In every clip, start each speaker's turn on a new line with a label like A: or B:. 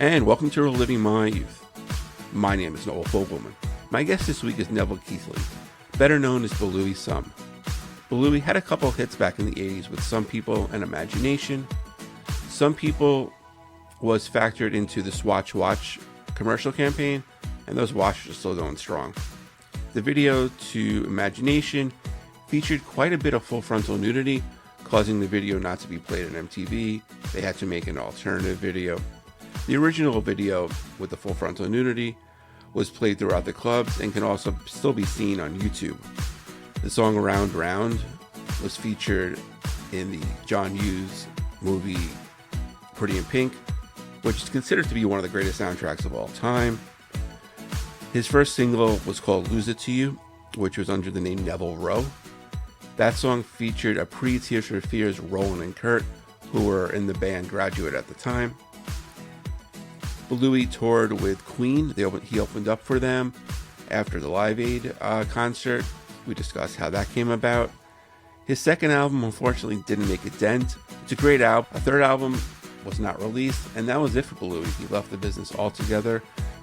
A: and welcome to Reliving My Youth. My name is Noel. My guest this week is Neville Keighley, better known as Belouis Some. Belouis had a couple hits back in the 80s with Some People and Imagination. Some People was factored into the Swatch Watch commercial campaign, and those watches are still going strong. The video to Imagination featured quite a bit of full frontal nudity, causing the video not to be played on MTV. They had to make an alternative video. The original video with the full frontal nudity was played throughout the clubs and can also still be seen on YouTube. The song Round Round was featured in the John Hughes movie Pretty in Pink, which is considered to be one of the greatest soundtracks of all time. His first single was called Lose It to You, which was under the name Neville Rowe. That song featured a pre-Tears for Fears Roland and Kurt, who were in the band Graduate at the time. Belouis toured with Queen. He opened up for them after the Live Aid concert. We discussed how that came about. His second album, unfortunately, didn't make a dent. It's a great album. A third album was not released, and that was it for Belouis. He left the business altogether.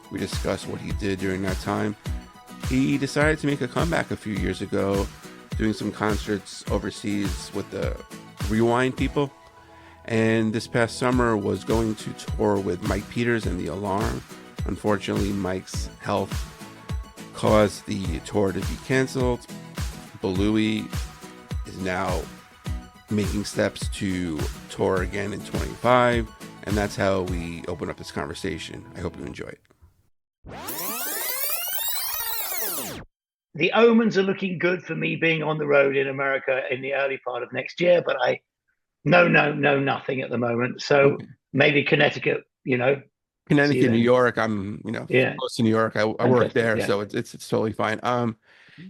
A: We discussed what he did during that time. He decided to make a comeback a few years ago, doing some concerts overseas with the Rewind people. And this past summer was going to tour with Mike Peters and The Alarm. Unfortunately, Mike's health caused the tour to be canceled. Belouis is now making steps to tour again in 25, and that's how we open up this conversation. I hope you enjoy it.
B: The omens are looking good for me being on the road in America in the early part of next year, but I know nothing at the moment. So maybe Connecticut,
A: Connecticut, New York. I'm, close to New York. I work there, yeah. So it's totally fine.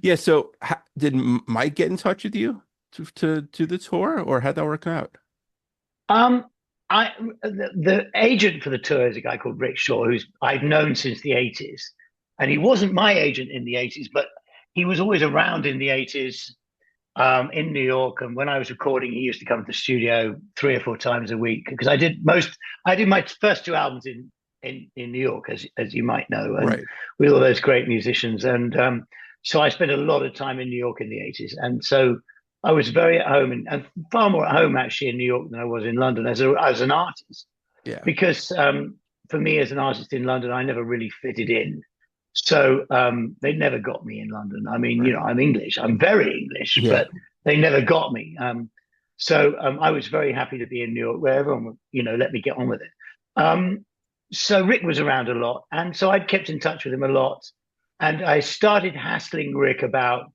A: Yeah. So did Mike get in touch with you to the tour, or how'd that work out?
B: The agent for the tour is a guy called Rick Shaw, who's I've known since the 80s, and he wasn't my agent in the 80s, but he was always around in the 80s. In New York, and when I was recording, he used to come to the studio 3 or 4 times a week because I did my first 2 albums in New York, as you might know, and
A: right.
B: With all those great musicians, and so I spent a lot of time in New York in the 80s, and so I was very at home and far more at home actually in New York than I was in London as an artist.
A: Yeah.
B: Because for me as an artist in London, I never really fitted in. So they never got me in London. I mean, right. I'm English. I'm very English, yeah. But they never got me. So I was very happy to be in New York, where everyone, let me get on with it. So Rick was around a lot, and so I'd kept in touch with him a lot. And I started hassling Rick about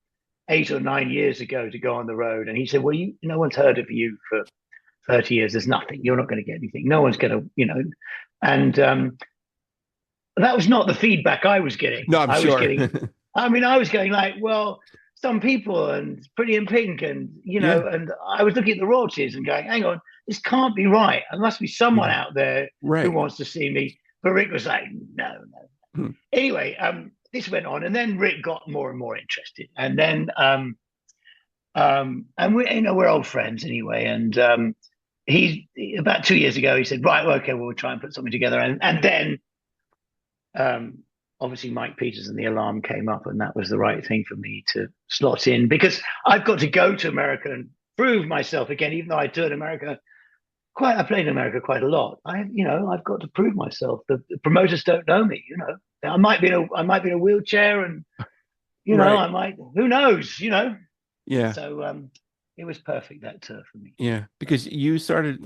B: 8 or 9 years ago to go on the road, and he said, "Well, no one's heard of you for 30 years. There's nothing. You're not going to get anything. No one's going to, and." That was not the feedback I was getting.
A: No, I'm sure.
B: I was going like, well, Some People and Pretty in Pink and, and I was looking at the royalties and going, hang on, this can't be right. There must be someone out there who wants to see me. But Rick was like, no. Anyway, this went on, and then Rick got more and more interested. And then, and we're old friends anyway. And he, about 2 years ago, he said, right, well, okay, we'll try and put something together. And then, obviously Mike Peters and The Alarm came up, and that was the right thing for me to slot in, because I've got to go to America and prove myself again. Even though I toured America I played in America quite a lot. I've got to prove myself. The promoters don't know me. I might be in a wheelchair, and right. I might. Who knows?
A: Yeah.
B: So it was perfect, that tour for me.
A: Yeah, because you started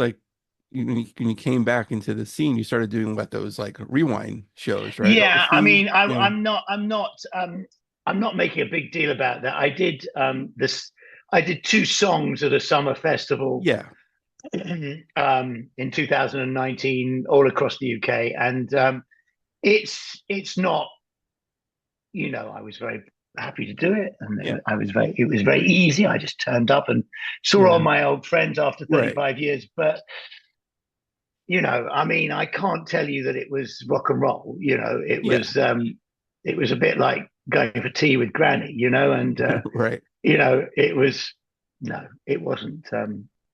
A: when you came back into the scene, you started doing those Rewind shows, right?
B: Yeah, I'm not making a big deal about that. I did I did 2 songs at a summer festival.
A: Yeah.
B: In 2019, all across the UK, and it's not. I was very happy to do it, and it was very easy. I just turned up and saw all my old friends after 35 years, but. I can't tell you that it was rock and roll. It was a bit like going for tea with Granny, and
A: right.
B: it was it wasn't.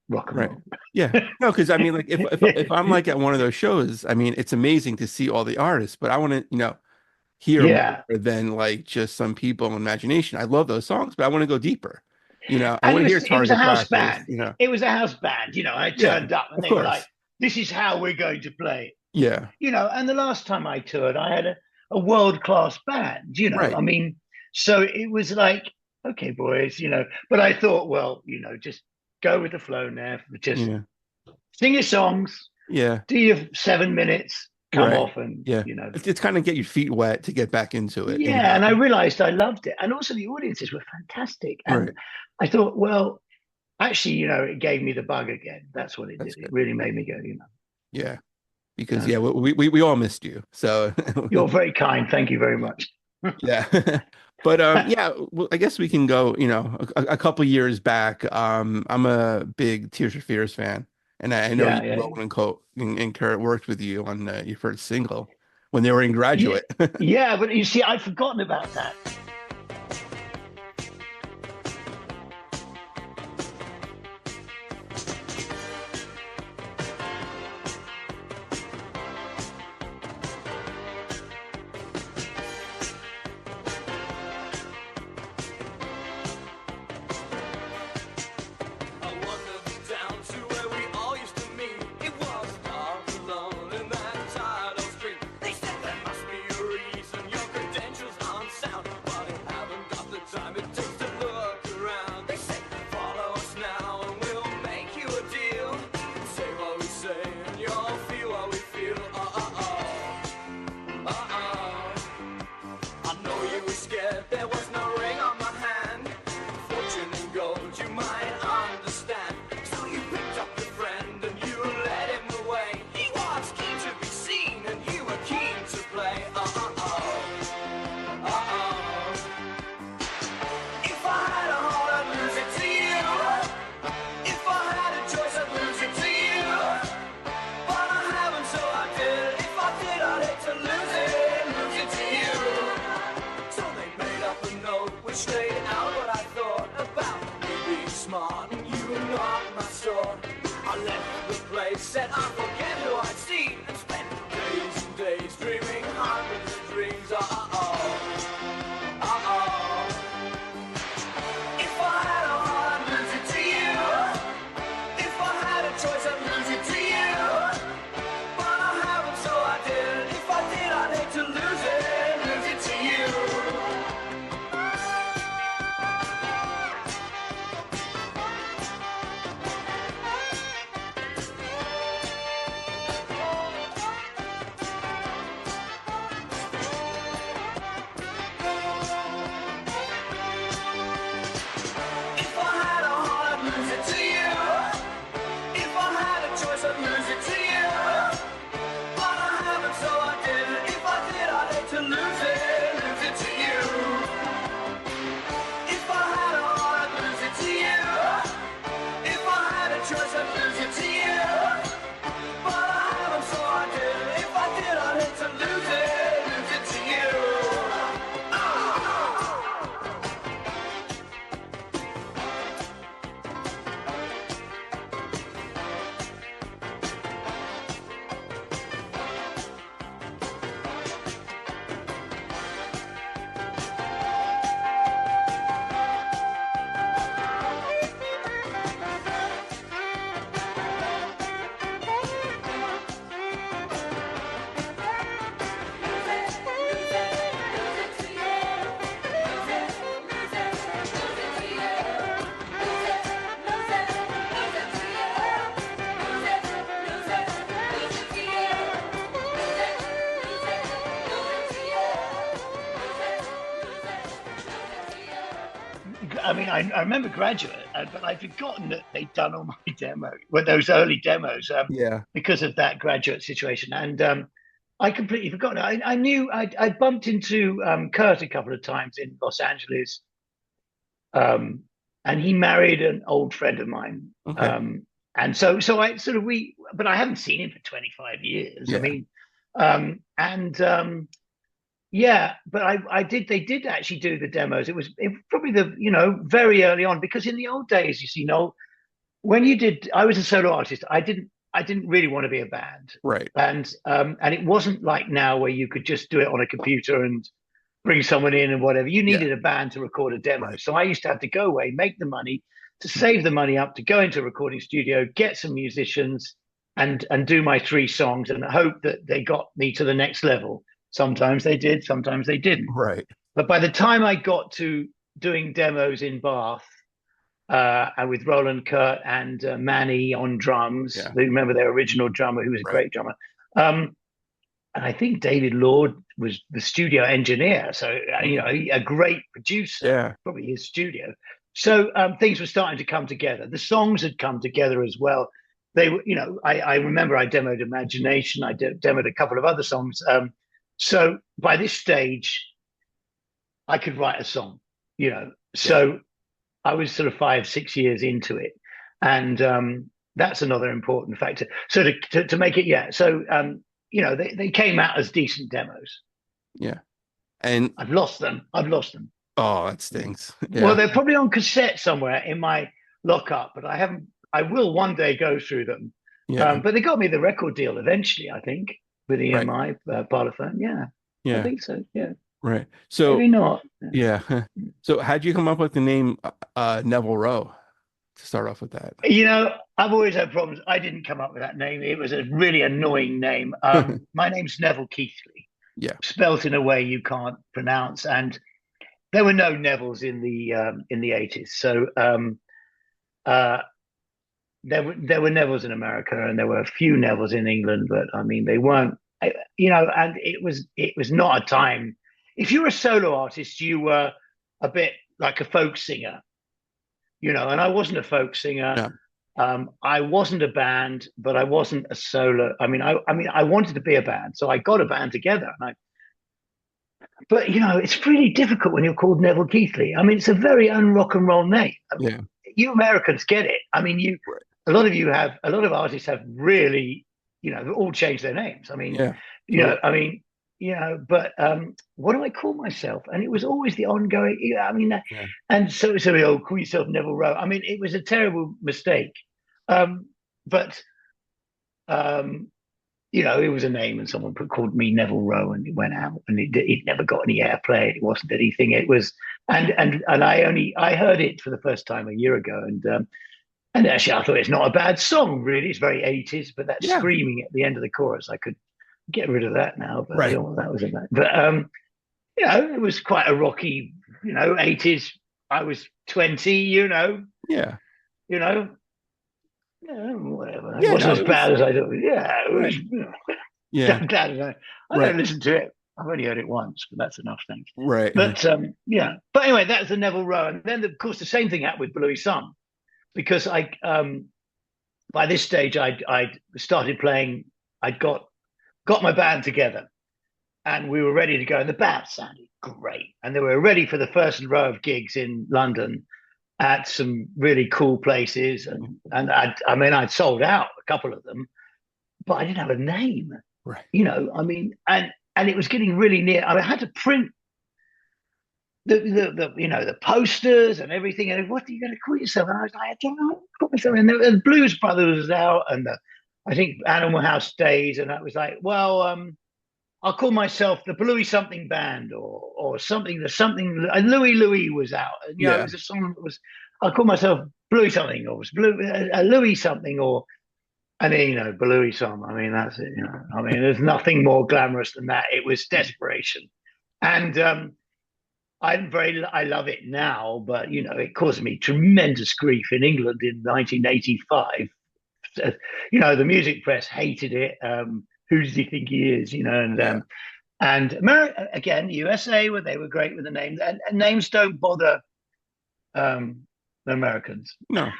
B: rock and
A: Right.
B: roll.
A: Yeah. No, because I mean, like if I'm like at one of those shows, I mean, it's amazing to see all the artists, but I want to, hear more
B: Yeah.
A: than like just some people imagination. I love those songs, but I want to go deeper. I
B: And
A: want to hear
B: it was a
A: Target
B: house
A: Practice,
B: band. It was a house band. I
A: Yeah,
B: turned up and
A: of
B: they were like,
A: course.
B: "This is how we're going to play."
A: Yeah.
B: And the last time I toured, I had a world class band. I
A: Right.
B: mean, so it was like, okay, boys. But I thought, well, just go with the flow now. Just
A: Yeah.
B: sing your songs,
A: Yeah.
B: do your 7 minutes, come
A: Right.
B: off, and
A: Yeah. It's kind of get your feet wet to get back into it,
B: yeah. And I realized I loved it, and also the audiences were fantastic. And
A: Right.
B: I thought, well, actually, it gave me the bug again. That's what it
A: That's
B: did. It
A: good.
B: really made me go,
A: Yeah. Because yeah,
B: um,
A: we all missed you. So
B: you're very kind. Thank you very much.
A: yeah. But yeah, well, I guess we can go, a couple years back. I'm a big Tears for Fears fan, and I know you,
B: Yeah, yeah,
A: Roland and and Kurt worked with you on your first single when they were in
B: yeah,
A: Graduate.
B: yeah. But you see, I'd forgotten about that. I mean, I remember Graduate, but I'd forgotten that they'd done all my those early demos,
A: Yeah.
B: because of that Graduate situation. And I completely forgotten. I knew I bumped into Kurt a couple of times in Los Angeles, um, and he married an old friend of mine.
A: Okay.
B: And so I sort of but I haven't seen him for 25 years. I
A: Yeah.
B: mean, and yeah, but they did actually do the demos. It was probably very early on, because in the old days, you see, Noel, when you did, I was a solo artist. I didn't really want to be a band,
A: Right.
B: and it wasn't like now where you could just do it on a computer and bring someone in and whatever. You
A: Yeah.
B: needed a band to record a demo,
A: Right.
B: so I used to have to go away, make the money to save the money up to go into a recording studio, get some musicians, and do my three songs, and hope that they got me to the next level. Sometimes they did, sometimes they didn't.
A: Right.
B: But by the time I got to doing demos in Bath, and with Roland Kurt and Manny on drums.
A: Yeah.
B: Remember their original drummer, who was a
A: Right.
B: great drummer. And I think David Lord was the studio engineer, so a great producer,
A: Yeah.
B: probably his studio. So things were starting to come together. The songs had come together as well. They were, I remember I demoed Imagination. I demoed a couple of other songs. So by this stage, I could write a song.
A: Yeah.
B: So I was sort of 5, 6 years into it, and that's another important factor. So to make it, yeah. So they came out as decent demos.
A: Yeah. And
B: I've lost them. I've lost them.
A: oh, that stings.
B: Well,
A: Yeah.
B: they're probably on cassette somewhere in my lockup, but I haven't. I will one day go through them.
A: Yeah.
B: But they got me the record deal eventually, I think, with
A: Right.
B: EMI, Parlophone. Yeah, I
A: Yeah.
B: think so. Yeah,
A: Right. So
B: maybe not.
A: yeah. So how'd you come up with the name Neville Rowe to start off with that?
B: I've always had problems. I didn't come up with that name. It was a really annoying name. My name's Neville Keighley,
A: Yeah.
B: spelt in a way you can't pronounce, and there were no Nevilles in the 80s. So uh, there were Nevilles in America, and there were a few Nevilles in England, but I mean they weren't. And it was not a time. If you were a solo artist, you were a bit like a folk singer, and I wasn't a folk singer.
A: Yeah.
B: I wasn't a band, but I wasn't a solo. I wanted to be a band, so I got a band together. But it's really difficult when you're called Neville Keithley. I mean, it's a very un-rock and roll name. I mean,
A: Yeah.
B: you Americans get it. I mean,
A: Right.
B: a lot of artists have really, all changed their names. I mean,
A: Yeah.
B: but what do I call myself? And it was always the ongoing.
A: Yeah.
B: And so call yourself Neville Rowe. I mean, it was a terrible mistake. But it was a name, and someone called me Neville Rowe, and it went out, and it never got any airplay. It wasn't anything. It was, and I heard it for the first time a year ago, and actually I thought it's not a bad song, really. It's very 80s, but that
A: Yeah.
B: screaming at the end of the chorus, I could get rid of that now, but I
A: Right.
B: don't know what that was about. But it was quite a rocky, 80s. I was 20,
A: Yeah.
B: you know, whatever. It
A: Yeah.
B: wasn't
A: No,
B: as
A: it
B: bad
A: was
B: as I thought. Yeah, it was.
A: right. Yeah.
B: I'm glad I
A: Right.
B: don't listen to it. I've only heard it once, but that's enough, thanks.
A: Right.
B: But yeah. But anyway, that's the Neville Rowe, and then of course the same thing happened with Belouis Some, because I by this stage I started playing. I'd got my band together, and we were ready to go, and the band sounded great, and they were ready for the first row of gigs in London at some really cool places, and I'd sold out a couple of them, but I didn't have a name.
A: Right.
B: And it was getting really near. I had to print the posters and everything. And what are you going to call yourself? And I was like, I don't know. Call myself. And the Blues Brothers was out, and I think Animal House Days, and I was like, well, I'll call myself the Belouis something band, or something. The something. And Louis was out. And, it
A: Yeah.
B: was a song that was. I'll call myself Belouis something, or Louis something, or. And then, Belouis Some. I mean, that's it. There's nothing more glamorous than that. It was desperation, and I love it now, but it caused me tremendous grief in England in 1985. The music press hated it. Who does he think he is? And America again, USA, where they were great with the names, and names don't bother the Americans.
A: No.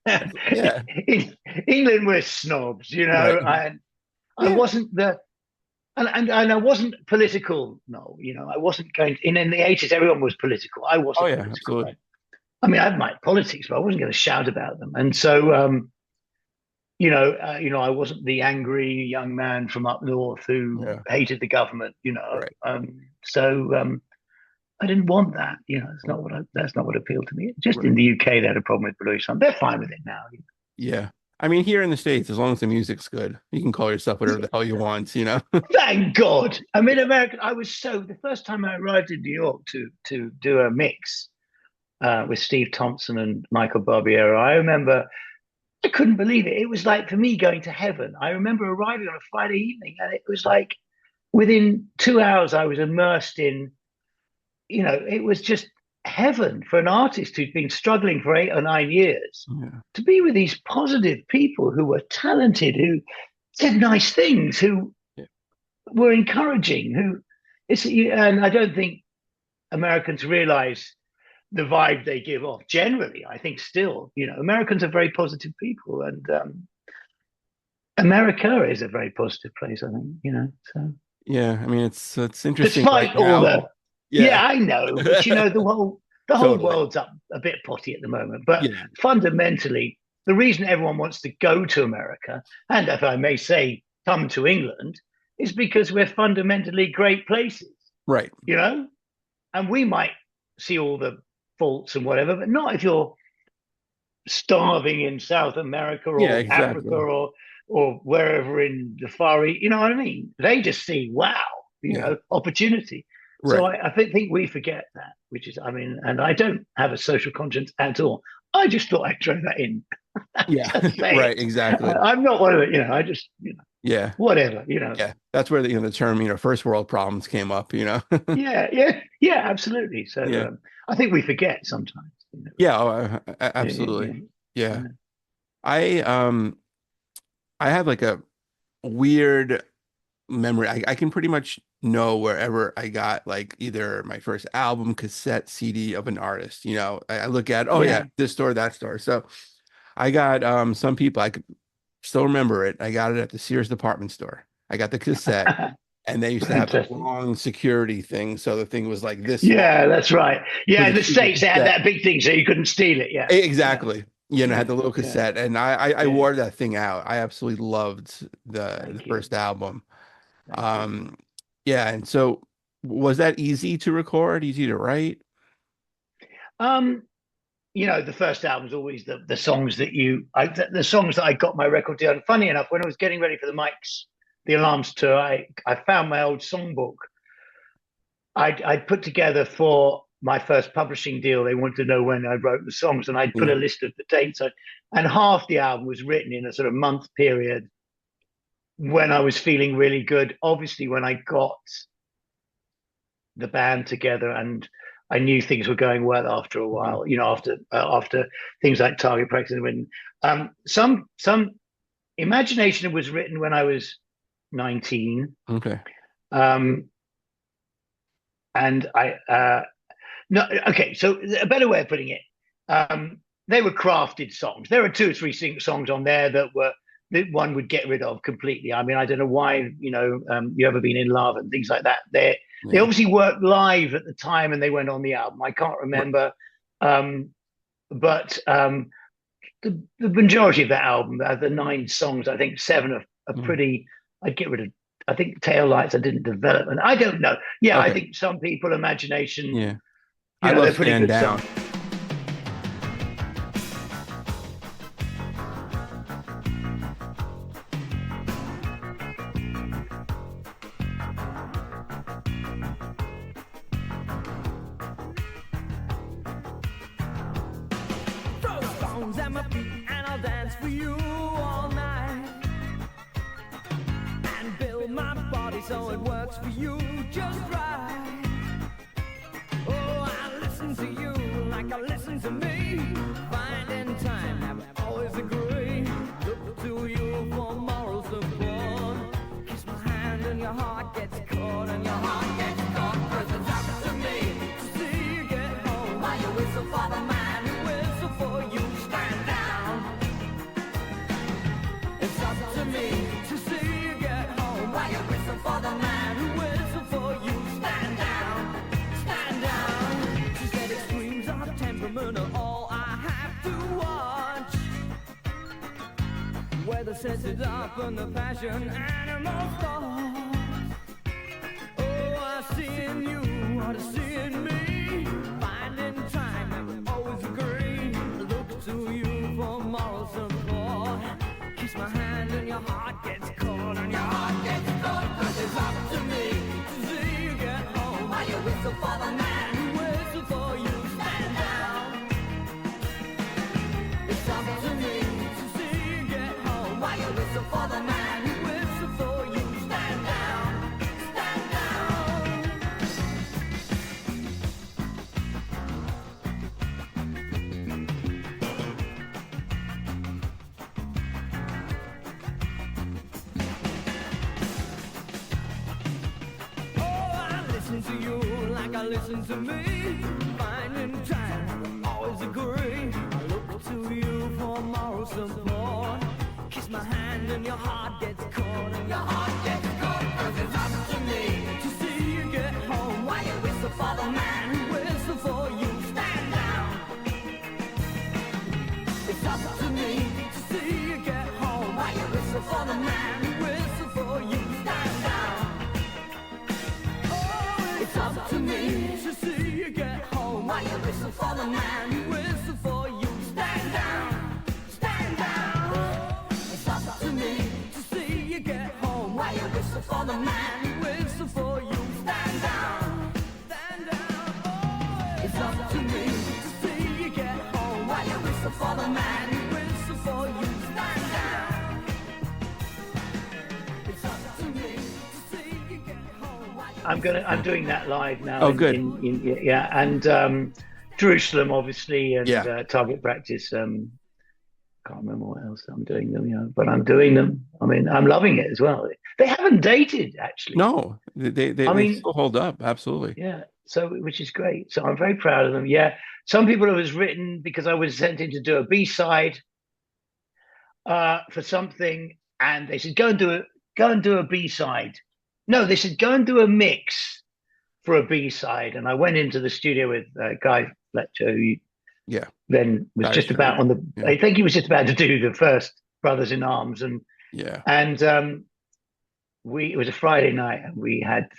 A: Yeah.
B: In England, we're snobs,
A: Right.
B: I
A: Yeah.
B: wasn't and I wasn't political. No, I wasn't going to, in the 80s, everyone was political. I wasn't
A: Oh yeah.
B: political.
A: Absolutely.
B: Right? I had my politics, but I wasn't going to shout about them. And so, I wasn't the angry young man from up north who
A: Yeah.
B: hated the government.
A: Right.
B: So I didn't want that. That's not what appealed to me. Just
A: Right.
B: in the UK, they had a problem with Belouis Some. They're fine with it now.
A: Yeah. I mean, here in the States, as long as the music's good, you can call yourself whatever the hell you want, you know?
B: Thank God. I mean, American. I was so the first time I arrived in New York to do a mix with Steve Thompson and Michael Barbiero. I remember I couldn't believe it. It was like for me going to heaven. I remember arriving on a Friday evening, and it was like within 2 hours I was immersed in. It was just heaven for an artist who'd been struggling for 8 or 9 years
A: Yeah.
B: to be with these positive people who were talented, who said nice things, who
A: Yeah.
B: were encouraging, and I don't think Americans realize the vibe they give off. Generally, I think still, Americans are very positive people, and America is a very positive place. I think. So
A: Yeah. I mean, it's interesting right
B: despite all
A: now.
B: the,
A: Yeah.
B: yeah, I know, but the whole
A: Totally.
B: world's up a bit potty at the moment. But
A: Yeah.
B: fundamentally, the reason everyone wants to go to America, and if I may say, come to England, is because we're fundamentally great places,
A: Right.
B: and we might see all the faults and whatever, but not if you're starving in South America
A: Yeah,
B: or Africa
A: exactly.
B: or wherever in the Far East. You know what I mean? They just see wow,
A: Yeah.
B: opportunity. So
A: Right.
B: I think we forget that, which is, I mean, and I don't have a social conscience at all. I just thought I'd throw that in.
A: Yeah.
B: Just say
A: Right.
B: it.
A: Exactly.
B: I'm not one of it. I just,
A: Yeah.
B: whatever.
A: Yeah. That's where the term, first world problems came up,
B: Yeah, yeah, yeah, absolutely. So
A: Yeah.
B: I think we forget sometimes.
A: Yeah. Oh,
B: Yeah, yeah,
A: absolutely.
B: yeah,
A: Yeah.
B: yeah.
A: I have like a weird memory. I can pretty much know wherever I got like either my first album, cassette, CD of an artist. I look at, oh yeah,
B: Yeah.
A: this store, that store. So I got some people I could still remember it. I got it at the Sears department store. I got the cassette, and they used to have the
B: Fantastic.
A: long security thing. So the thing was like this long
B: Yeah, that's right.
A: for
B: Yeah,
A: the
B: in the
A: stupid
B: States they had
A: cassette.
B: that big thing so you couldn't steal it. Yeah, yeah,
A: Exactly. Had
B: yeah,
A: the little
B: yeah,
A: cassette, and I
B: yeah.
A: wore that thing out. I absolutely loved the
B: Thank you.
A: first album.
B: Thank you.
A: Um, yeah, and so was that easy to record, easy to write?
B: Um, the first album was always the songs the songs that I got my record deal. And funny enough, when I was getting ready for the Alarms tour, I found my old songbook. I'd put together for my first publishing deal. They wanted to know when I wrote the songs, and I'd put
A: Yeah,
B: a list of the dates. And half the album was written in a sort of month period when I was feeling really good. Obviously, when I got the band together and I knew things were going well after a
A: mhm,
B: while, after things like Target Practice. When some Imagination was written when I was 19.
A: okay,
B: Um, and I no okay, so a better way of putting it, they were crafted songs. There are two or three songs on there that one would get rid of completely. I mean, I don't know why, You Ever Been in Love and things like that. They
A: yeah,
B: obviously worked live at the time and they went on the album. I can't
A: right,
B: remember. But the majority of that album, the 9 songs, I think 7 are
A: yeah,
B: pretty. I'd get rid of. I think Tail Lights I didn't develop, and I don't know. Yeah, I
A: okay,
B: think some people Imagination,
A: yeah. I
B: they're
A: love
B: pretty
A: Stand
B: good
A: Down.
B: songs.
C: Throw stones at my feet and I'll dance for you all night. And build my body so it works for you just right. Oh, I listen to you like I listen to me. Finding time, never always agree. Look to you for moral support. Kiss my hand and your heart gets caught, and your heart gets caught. 'Cause it's up to me to see you get home. While you whistle for the man who whistle for you, stand down. It's up to me to see you get home. While you whistle for the man who whistle for you, stand down. Stand down. She said extremes of temperament are all I have to watch. Whether sets it up and the passion animal thoughts. Oh, I see in you what I see in me. Finding time and we always agree. Look to you for moral support. your heart gets cold and your heart gets cold, 'cause it's up to me to see you get home. While you whistle for the man who whistle for you, stand down. It's up to me to see you get home. While you whistle for the man who whistle for you, stand down, stand down. Listen to you like I listen to me. Finding time, always agree. I look to you for moral support. Kiss my hand and your heart gets cold, and your heart gets cold, 'cause it's up to me to see you get home. While you whistle for the man who whistle for you, stand down. It's up to me to see you get home. While you whistle for the man who whistle for you, stand down. It's up to me to see you get home. While you whistle for the man who whistle for you, stand down, stand down. It's up to me to see you get home. While you whistle for the man who whistle for you, stand down, stand down. It's up to me to see you get home. While you whistle for the man who whistle for you, stand down. It's up to me to see you get home.
B: I'm doing that live now.
A: Oh, good.
B: Yeah, and Jerusalem, obviously, and Target Practice. Can't remember what else I'm doing them, but I'm doing them. I mean, I'm loving it as well. They haven't dated, actually.
A: No, they still hold up. Absolutely.
B: Yeah, so which is great. So I'm very proud of them. Yeah, some people it was written because I was sent in to do a B-side for something, and they said go and do a B-side. No, they said go and do a mix for a B-side, and I went into the studio with Guy Fletcher, who then was just about on the. Yeah. I think he was just about to do the first Brothers in Arms, and it was a Friday night, and we had.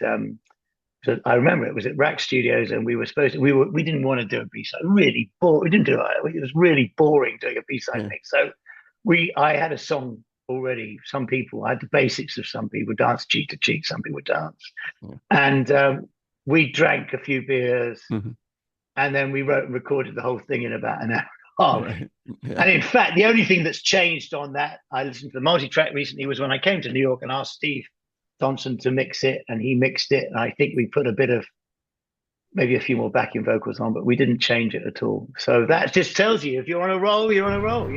B: So I remember it was at Rack Studios, and we were supposed to. We didn't want to do a B-side. Really boring. We didn't do it. It was really boring doing a B-side mix. So I had a song already. Some people, I had the basics of some people dance cheek to cheek, some people dance, and we drank a few beers, and then we wrote and recorded the whole thing in about an hour and a half.
A: Right. Yeah.
B: And in fact, the only thing that's changed on that, I listened to the multi-track recently, was when I came to New York and asked Steve Thompson to mix it, and he mixed it, and I think we put a bit of maybe a few more backing vocals on, but we didn't change it at all. So that just tells you, if you're on a roll, you're on a roll,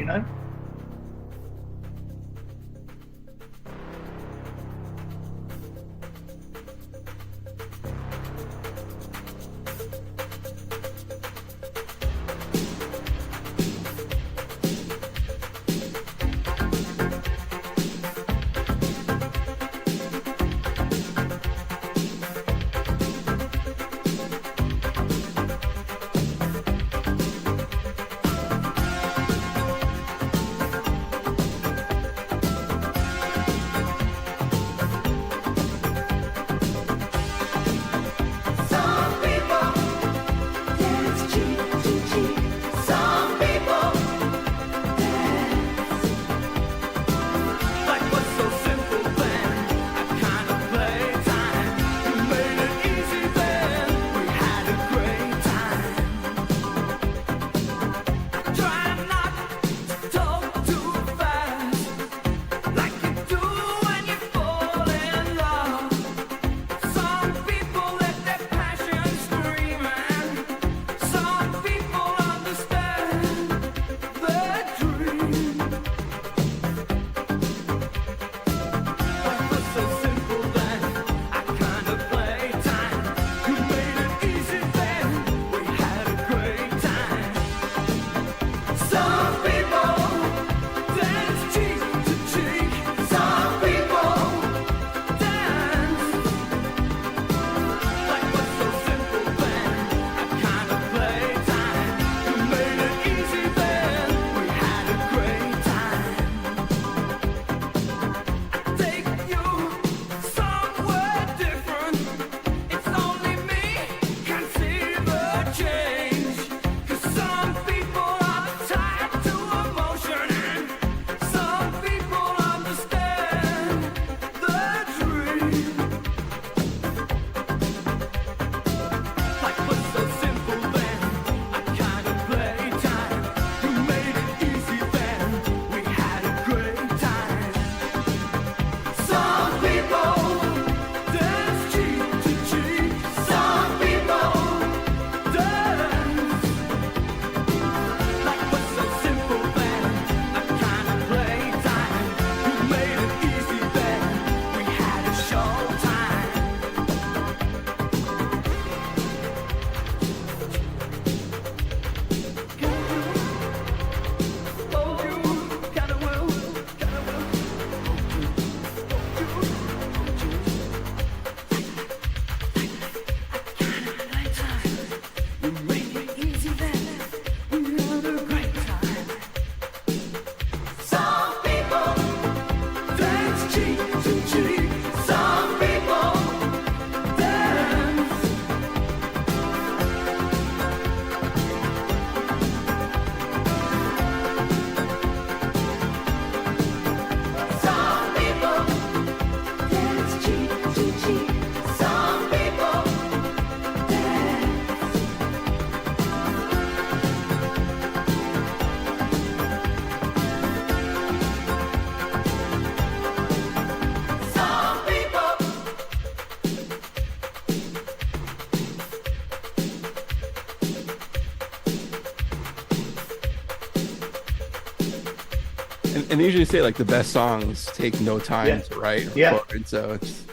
A: And they usually say like the best songs take no time to write and record, so it's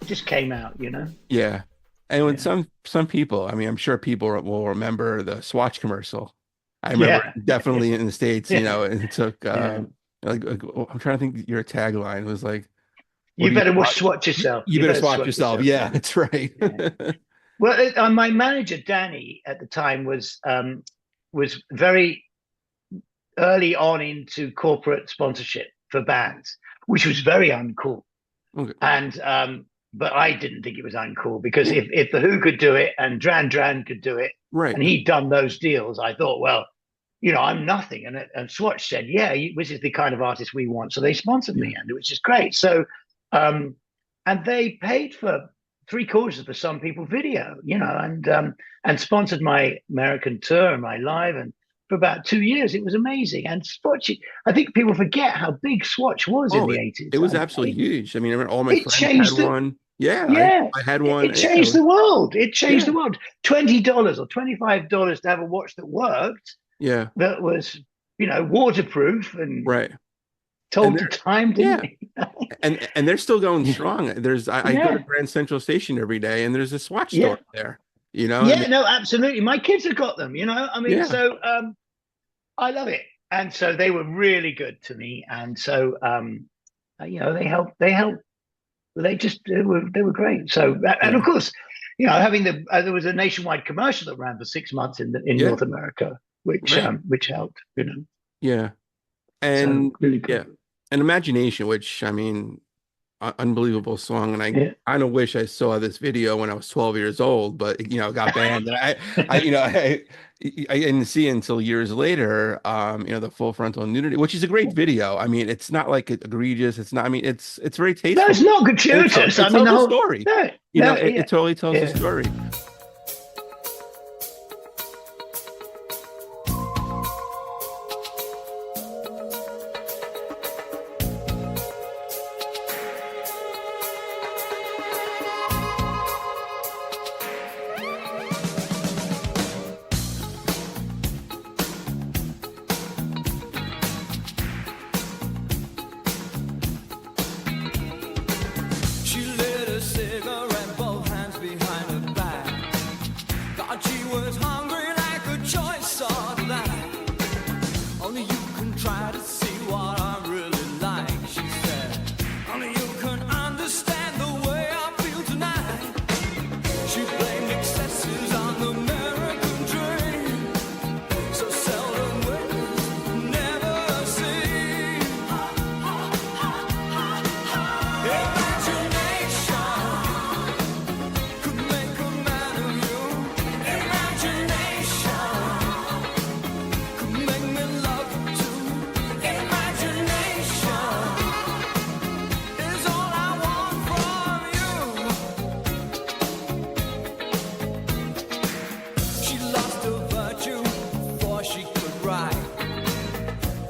B: just came out, you know.
A: Yeah. And when some people, I mean, I'm sure people will remember the Swatch commercial. I remember definitely in the States, you know, it took like I'm trying to think your tagline was like,
B: you better swatch yourself.
A: You better swatch yourself. Yeah, that's right.
B: Well, my manager Danny at the time was very early on into corporate sponsorship for bands, which was very uncool. Okay. And but I didn't think it was uncool because if the Who could do it and Duran could do it, and he'd done those deals, I thought, well, you know, I'm nothing. And Swatch said, yeah, this is the kind of artist we want. So they sponsored me, and which is great. So, and they paid for 3/4 of the Some People video, you know, and sponsored my American tour and my live, and for about 2 years, it was amazing. And Swatch, I think people forget how big Swatch was in the 80s.
A: It was absolutely huge. I mean, I remember all my friends had one. Yeah, I had one.
B: It changed the world. It changed the world. $20 or $25 to have a watch that worked.
A: Yeah,
B: that was, you know, waterproof and told the time. Didn't
A: and they're still going strong. There's I go to Grand Central Station every day, and there's a Swatch store there. You know.
B: Yeah, no, absolutely. My kids have got them. You know, I mean, so I love it, and so they were really good to me, and so you know, they helped. They were great. So, and of course, you know, having there was a nationwide commercial that ran for 6 months in North America, which helped, you know.
A: Yeah, and
B: so, really good.
A: and Imagination, which I mean, unbelievable song, and I kind of wish I saw this video when I was 12 years old, but you know, it got banned. And I didn't see it until years later. You know, the full frontal nudity, which is a great video. I mean, it's not like egregious. It's not. I mean, it's very tasteful.
B: No, it's not gratuitous.
A: I mean, the whole story. It totally tells the story.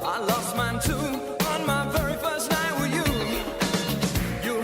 C: I lost mine too on my very first night with you. You'll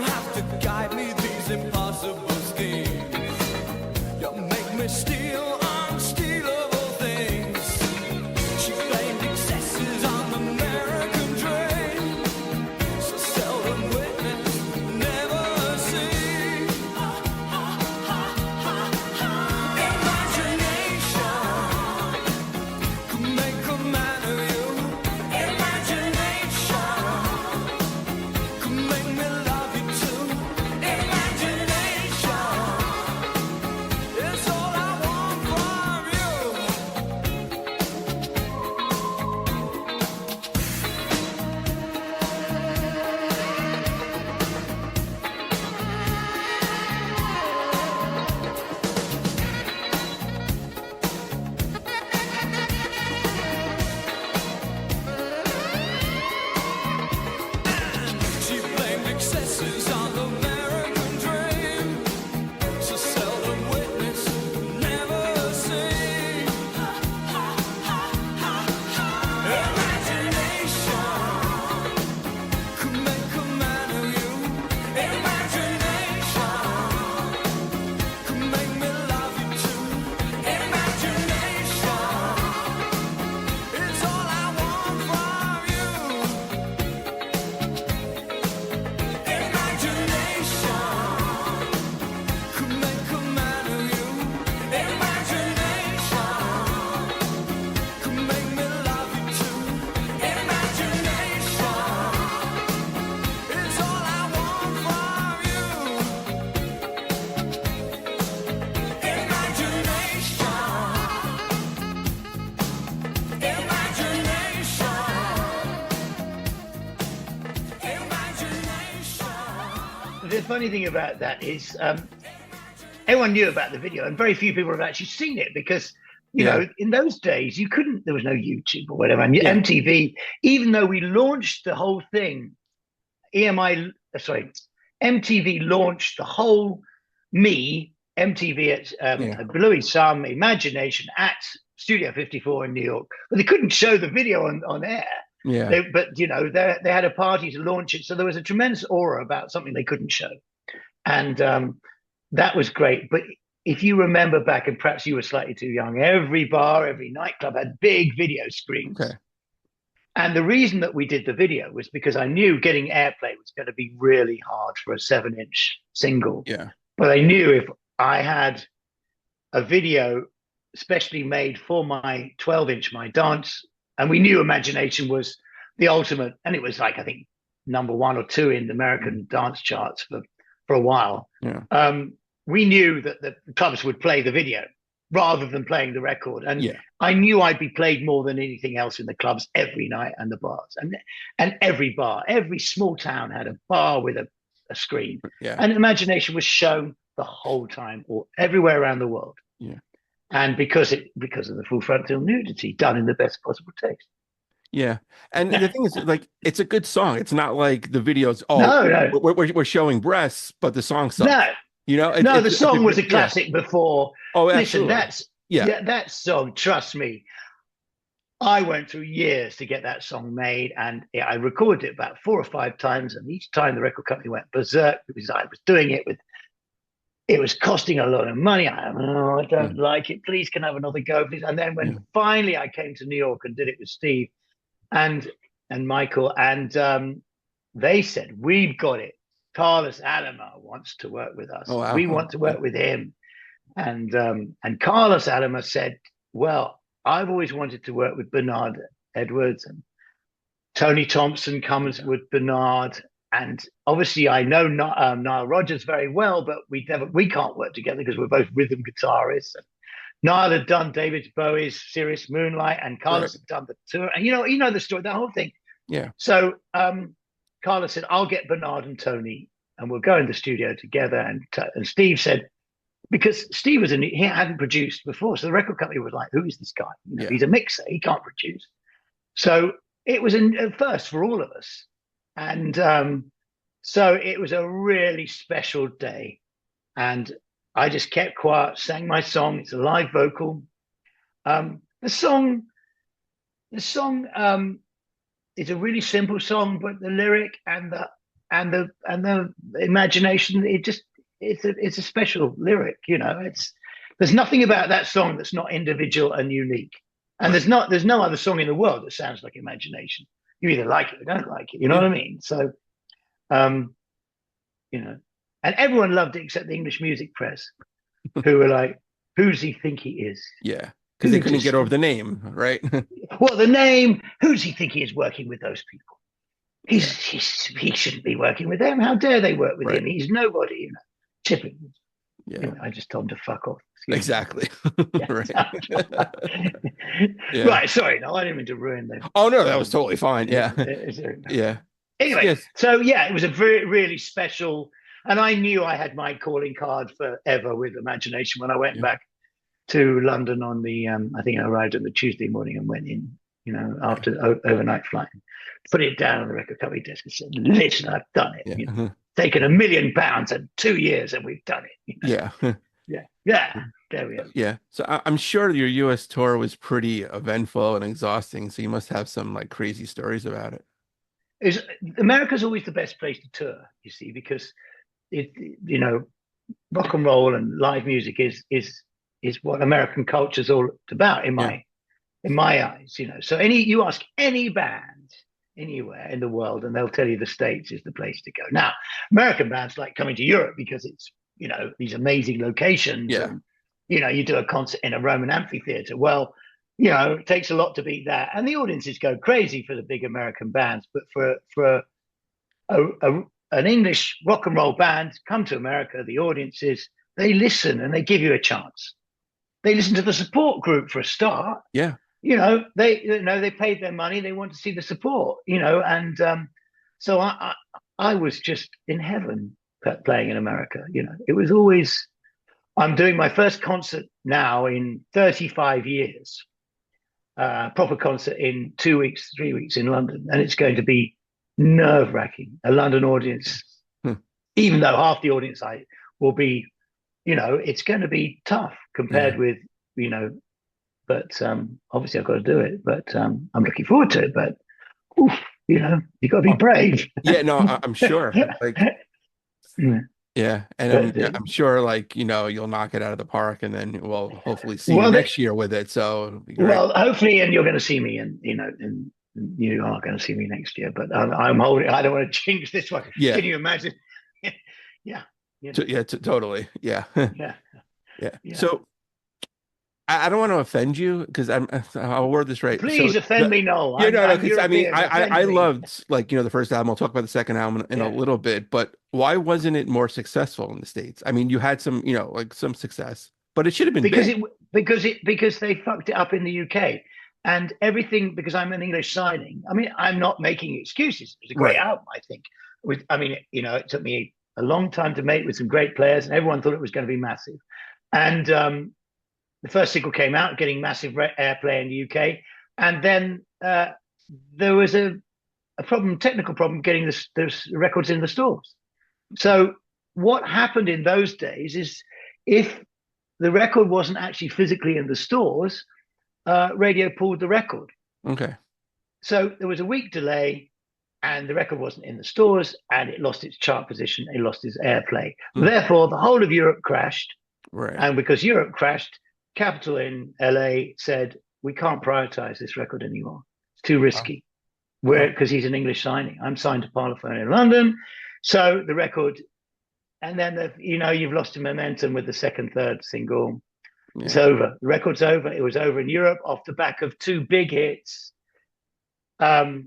B: the funny thing about that is everyone knew about the video, and very few people have actually seen it because, you know, in those days you couldn't. There was no YouTube or whatever. And MTV, even though we launched the whole thing, MTV launched the whole MTV at Belouis Some, Imagination at Studio 54 in New York, but they couldn't show the video on air.
A: Yeah.
B: But you know, they had a party to launch it, so there was a tremendous aura about something they couldn't show, and that was great. But if you remember back, and perhaps you were slightly too young, every bar, every nightclub had big video screens.
A: Okay.
B: And the reason that we did the video was because I knew getting airplay was going to be really hard for a 7-inch single.
A: Yeah.
B: But I knew if I had a video specially made for my 12-inch, my dance, and we knew Imagination was the ultimate, and it was like, I think, number 1 or 2 in the American dance charts for a while.
A: Yeah.
B: We knew that the clubs would play the video rather than playing the record. And I knew I'd be played more than anything else in the clubs every night and the bars. And every bar, every small town had a bar with a screen.
A: Yeah.
B: And Imagination was shown the whole time, or everywhere around the world.
A: Yeah.
B: And because of the full frontal nudity done in the best possible taste.
A: Yeah. And the thing is, like, it's a good song. It's not like the videos, we're showing breasts, but the song sucks.
B: No.
A: You know,
B: the song was a classic before.
A: Oh,
B: listen,
A: absolutely.
B: that song, trust me, I went through years to get that song made, and I recorded it about 4 or 5 times, and each time the record company went berserk because I was doing it it was costing a lot of money. I don't like it. Please, can I have another go, please? And then when finally I came to New York and did it with Steve and Michael, and they said, we've got it. Carlos Alomar wants to work with us.
A: Oh, wow.
B: We want to work with him. And Carlos Alomar said, well, I've always wanted to work with Bernard Edwards, and Tony Thompson comes with Bernard. And obviously I know Nile Rodgers very well, but we can't work together because we're both rhythm guitarists. And Nile had done David Bowie's Serious Moonlight, and Carlos had done the tour. And you know the story, that whole thing. Yeah. So Carlos said, I'll get Bernard and Tony and we'll go in the studio together. And Steve said, because Steve he hadn't produced before. So the record company was like, who is this guy? He's a mixer. He can't produce. So it was a first for all of us. And so it was a really special day. And I just kept quiet, sang my song. It's a live vocal. The song it's a really simple song, but the lyric and the imagination, it's a special lyric, you know. There's nothing about that song that's not individual and unique. And there's no other song in the world that sounds like Imagination. You either like it or don't like it, you know what I mean? So you know, and everyone loved it except the English music press, who were like, who does he think he is? Yeah.
A: Because they couldn't get over the name, right?
B: Well, the name, who does he think he is working with those people? He shouldn't be working with them. How dare they work with him? He's nobody, you know. Typical. Yeah. You know, I just told him to fuck off.
A: Exactly.
B: Right, sorry, no, I didn't mean to ruin that.
A: Oh, no, that was totally fine. Yeah.
B: Yeah. Anyway, so yeah, it was a very, really special, and I knew I had my calling card forever with Imagination when I went back to London on the, I think I arrived on the Tuesday morning and went in, you know, after overnight flight, put it down on the record company desk and said, listen, I've done it. You know, taken £1 million and 2 years and we've done it. You know? Yeah. There we are.
A: Yeah. So I'm sure your US tour was pretty eventful and exhausting. So you must have some like crazy stories about it.
B: America's always the best place to tour, you see, because you know, rock and roll and live music is what American culture's all about in my eyes, you know. So you ask any band anywhere in the world and they'll tell you the States is the place to go. Now, American bands like coming to Europe because it's, you know, these amazing locations. And, you know, you do a concert in a Roman amphitheater. Well, you know, it takes a lot to beat that. And the audiences go crazy for the big American bands. But for an English rock and roll band come to America, the audiences, they listen and they give you a chance. They listen to the support group for a start.
A: Yeah.
B: You know, they paid their money. They want to see the support, you know. And so I was just in heaven playing in America. It was always. I'm doing my first concert now in 35 years, proper concert in 2 weeks, 3 weeks in London, and it's going to be nerve-wracking. A London audience, even though half the audience I will be, it's going to be tough compared with, but obviously I've got to do it. But I'm looking forward to it. But you got to be brave.
A: Yeah, no, I'm sure. Like, yeah, and I'm sure, like, you'll knock it out of the park, and then we'll hopefully see you next year with it. So it'll be great.
B: Well, hopefully, and you're going to see me, and you are going to see me next year. But I'm holding. I don't want to jinx this one.
A: Yeah.
B: Can you imagine? Yeah.
A: Totally. Yeah.
B: Yeah.
A: So I don't want to offend you, because I'll word this right.
B: Please offend me, Noel.
A: Yeah, no, because I loved, like, the first album. I'll talk about the second album in a little bit, but why wasn't it more successful in the States? I mean, you had some, like some success, but it should have been
B: because they fucked it up in the UK and everything. Because I'm an English signing. I mean, I'm not making excuses. It was a great album, I think. It took me a long time to make with some great players, and everyone thought it was going to be massive. And the first single came out, getting massive airplay in the UK, and then there was a technical problem getting the records in the stores. So what happened in those days is, if the record wasn't actually physically in the stores, radio pulled the record.
A: Okay.
B: So there was a week delay, and the record wasn't in the stores, and it lost its chart position, it lost its airplay. Therefore, the whole of Europe crashed.
A: Right.
B: And because Europe crashed, Capital in LA said, we can't prioritize this record anymore. It's too risky. Because he's an English signing. I'm signed to Parlophone in London. So the record, and then, you've lost your momentum with the second, third single. Yeah. It's over. The record's over. It was over in Europe off the back of 2 big hits. And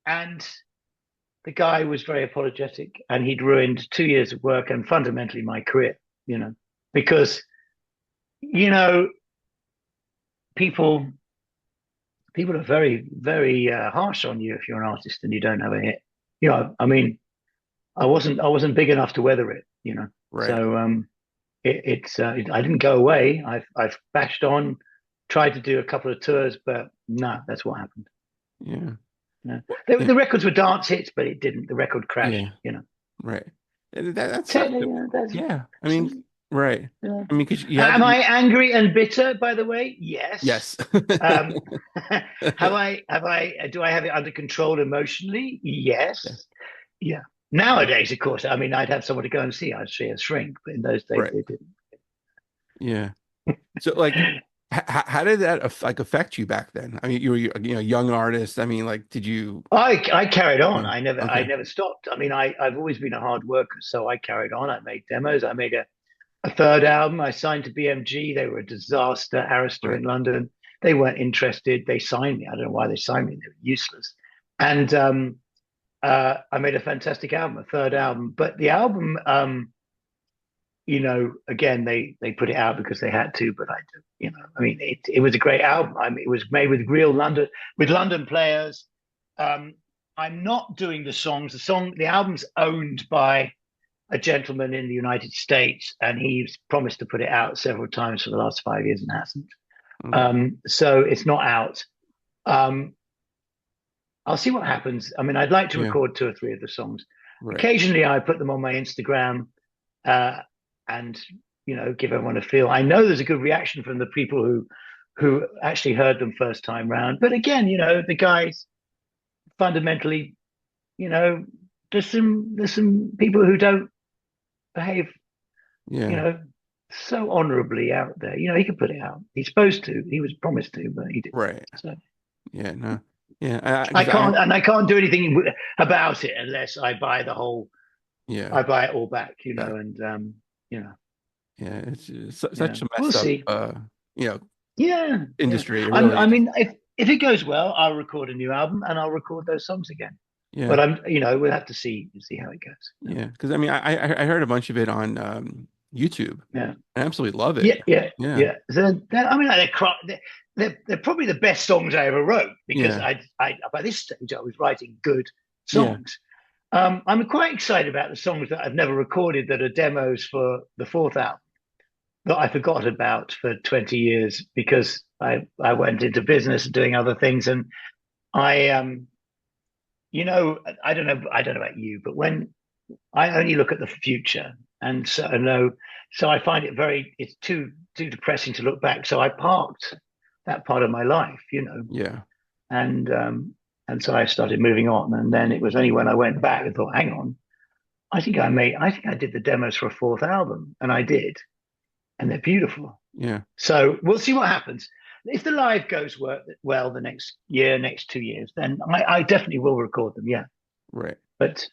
B: the guy was very apologetic, and he'd ruined 2 years of work and fundamentally my career, because, people are very, very harsh on you if you're an artist and you don't have a hit. I mean, I wasn't big enough to weather it, Right. So I didn't go away. I've bashed on, tried to do a couple of tours, but no, that's what happened.
A: Yeah.
B: No. The records were dance hits, but it didn't. The record crashed.
A: Right. That's
B: yeah.
A: I mean, right. Yeah. I mean,
B: am I angry and bitter? By the way, yes.
A: Yes.
B: Do I have it under control emotionally? Yes. Yeah. Nowadays, of course, I mean, I'd have someone to go and see. I'd see a shrink, but in those days, they didn't. Yeah.
A: So, like, how did that affect you back then? I mean, you were a young artist. I mean, like, did you?
B: I carried on. I never stopped. I mean, I've always been a hard worker, so I carried on. I made demos. I made a third album. I signed to BMG. They were a disaster. Arista in London. They weren't interested. They signed me. I don't know why they signed me. They were useless. And I made a fantastic album, a third album. But the album, again, they put it out because they had to. But I mean, it was a great album. I mean, it was made with real London players. I'm not doing the songs. The album's owned by a gentleman in the United States, and he's promised to put it out several times for the last 5 years and hasn't. So it's not out. I'll see what happens. I mean, I'd like to record 2 or 3 of the songs. Right. Occasionally, I put them on my Instagram and give everyone a feel. I know there's a good reaction from the people who actually heard them first time round. But again, the guys fundamentally, there's some people who don't behave, so honorably out there. He could put it out. He's supposed to. He was promised to, but he didn't.
A: Right.
B: So.
A: Yeah. No. Yeah.
B: I can't do anything about it unless I buy the whole.
A: Yeah.
B: I buy it all back, and
A: Yeah, it's such a messed up, industry.
B: Yeah. Really I mean, if it goes well, I'll record a new album and I'll record those songs again. Yeah. But we'll have to see how it goes.
A: Yeah, because I mean, I heard a bunch of it on YouTube.
B: Yeah,
A: I absolutely love it.
B: Yeah. So I mean, they're probably the best songs I ever wrote, because I by this stage I was writing good songs. I'm quite excited about the songs that I've never recorded that are demos for the fourth album that I forgot about for 20 years because I went into business doing other things. And I, I don't know about you, but when I only look at the future, and so I know, so I find it it's too depressing to look back. So I parked that part of my life,
A: Yeah.
B: and and so I started moving on. And then it was only when I went back and thought, hang on, I think I did the demos for a fourth album, and I did, and they're beautiful.
A: Yeah.
B: So we'll see what happens. If the live goes well the next year, next 2 years, then I definitely will record them. Yeah,
A: Right.
B: but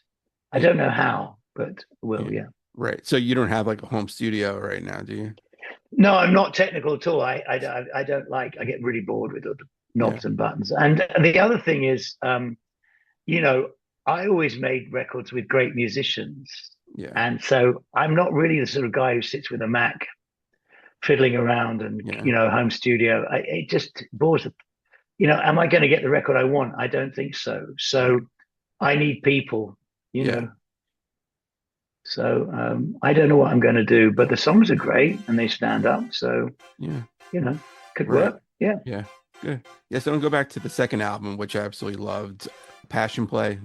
B: I don't know how, but will. Yeah.
A: Right. So you don't have like a home studio right now, do you?
B: No, I'm not technical at all. I don't like. I get really bored with all the knobs and buttons. And the other thing is, you know, I always made records with great musicians,
A: Yeah.
B: and so I'm not really the sort of guy who sits with a Mac fiddling around and home studio. It just bores the. Am I going to get the record I want? I don't think so. So I need people. You know. So I don't know what I'm going to do, but the songs are great and they stand up. So could work. Yeah.
A: Yeah. Good. Yeah. So I'm go back to the second album, which I absolutely loved, Passion Play.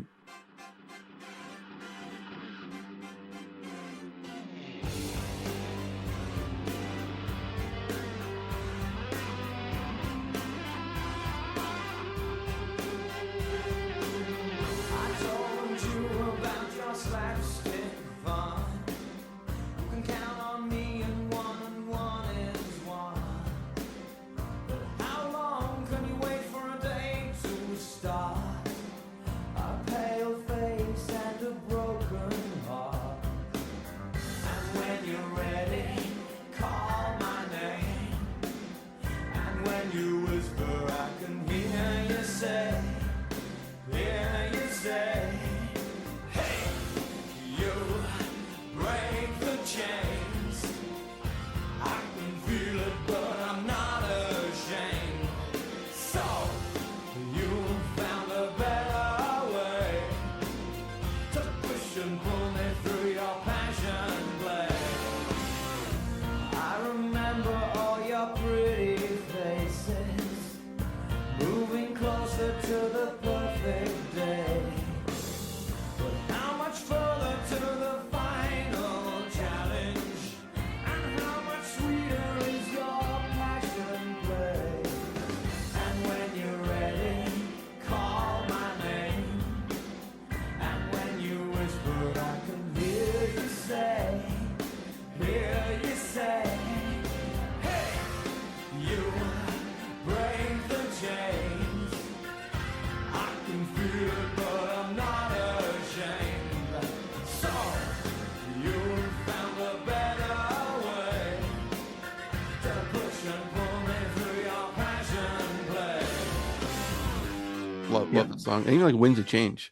A: Love the song, and even like Winds of Change.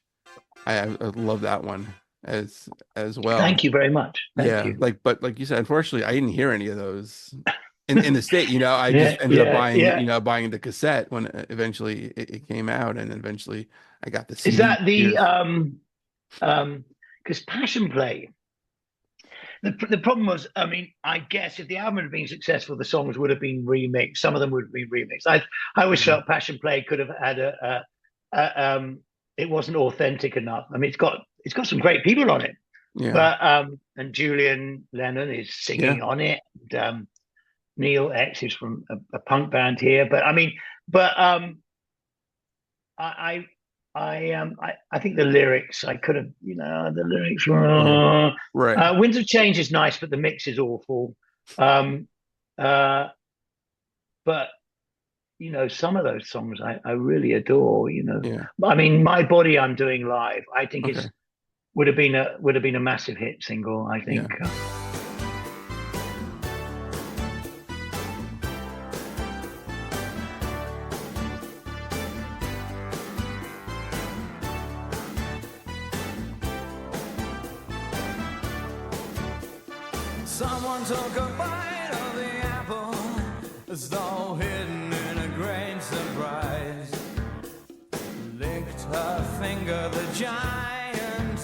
A: I love that one as well.
B: Thank you very much. Thank you.
A: But like you said, unfortunately, I didn't hear any of those in the state. I just ended up buying buying the cassette when eventually it came out, and eventually I got the CD.
B: Is that the because Passion Play? The problem was, I mean, I guess if the album had been successful, the songs would have been remixed. Some of them would have been remixed. I always felt Passion Play could have had it wasn't authentic enough. I mean, it's got some great people on it, but and Julian Lennon is singing on it. And, Neil X is from a punk band here, but I mean, I think the lyrics I could have, the lyrics were
A: right.
B: Winds of Change is nice, but the mix is awful. But some of those songs I really adore. I mean, My Body I'm Doing Live, I think would have been a massive hit single, I think.
C: Someone took a bite of the apple as though hidden in a great surprise. Licked her finger, the giant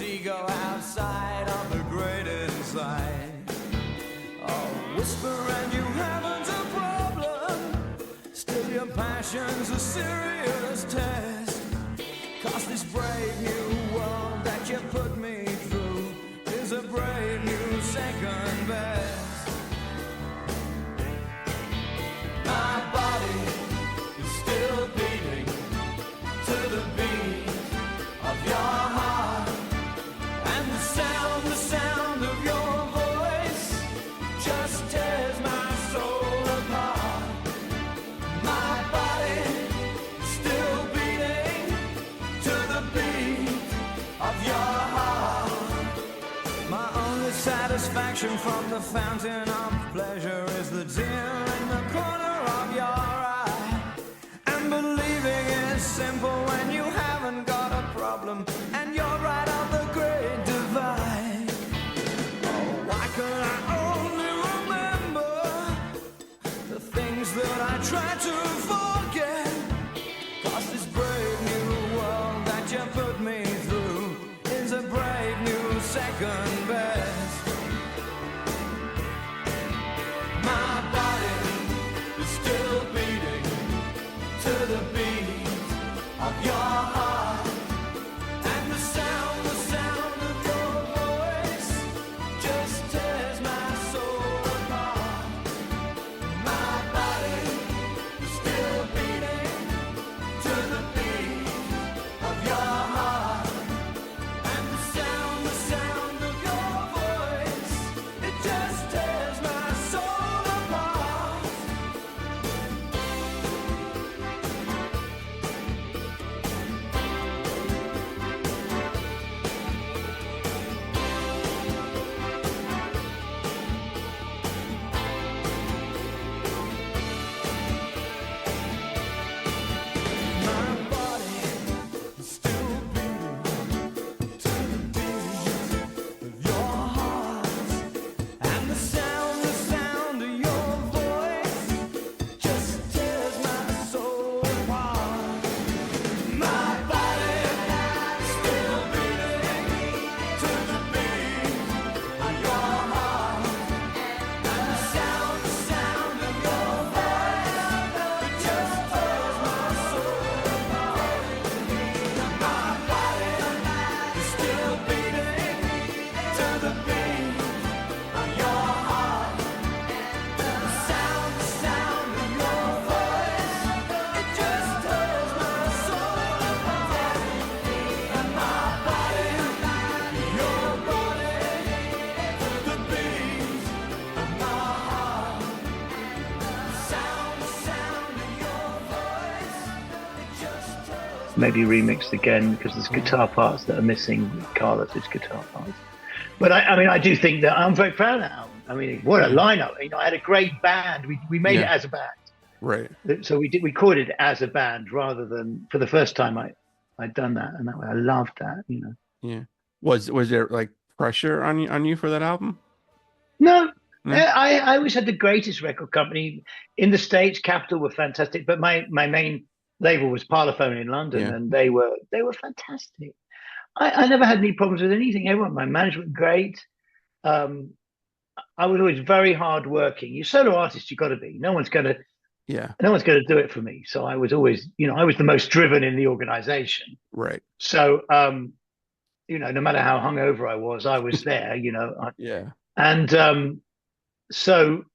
C: satisfaction's a serious test. 'Cause this brave new world that you put me through is a brave new second best. My body is still beating to the beat of your heart, and the sound of your voice just tears my soul apart. My body is still beating to the beat of your heart. My only satisfaction from the fountain of pleasure is the tear in the corner of your eye. And believing is simple when you haven't got a problem and you're right on the great divide. Oh, why could I only remember the things that I try to forget? 'Cause this brave new world that you put me through is a brave new second best. My body is still beating to the beat of your heart, and the sound of your voice just tears my soul apart. My body is still beating to the beat of your heart, and the sound of your voice, it just tears my soul apart. My body is still beating to the beat of your heart, and the sound of your voice just tears my soul apart. My body is still beating to the beat of your heart, and the sound of your voice, it just tears my soul apart. My body is still beating to the beat of your heart, the sound of your voice, it just tears my soul apart. And my body, your body, the beat of my heart, the sound of your voice, it just tears.
B: Maybe remixed again because there's guitar parts that are missing Carlos's guitar parts. But I mean, I do think that I'm very proud of that album. I mean, what a lineup! You know, I had a great band. We made it
A: Yeah.
B: as a band,
A: Right.
B: so we recorded it as a band rather than for the first time. I'd done that, and I loved that. You know,
A: Yeah. Was there like pressure on you for that album?
B: no,
A: No?
B: I always had the greatest record company in the States. Capitol were fantastic, but my main label was Parlophone in London,
A: Yeah.
B: and they were fantastic. I never had any problems with anything. Everyone, my management, great. I was always very hard working. You're solo artist, you got to be. No one's gonna do it for me. So I was always, I was the most driven in the organization.
A: Right.
B: So, no matter how hungover I was there.
A: Yeah.
B: And so,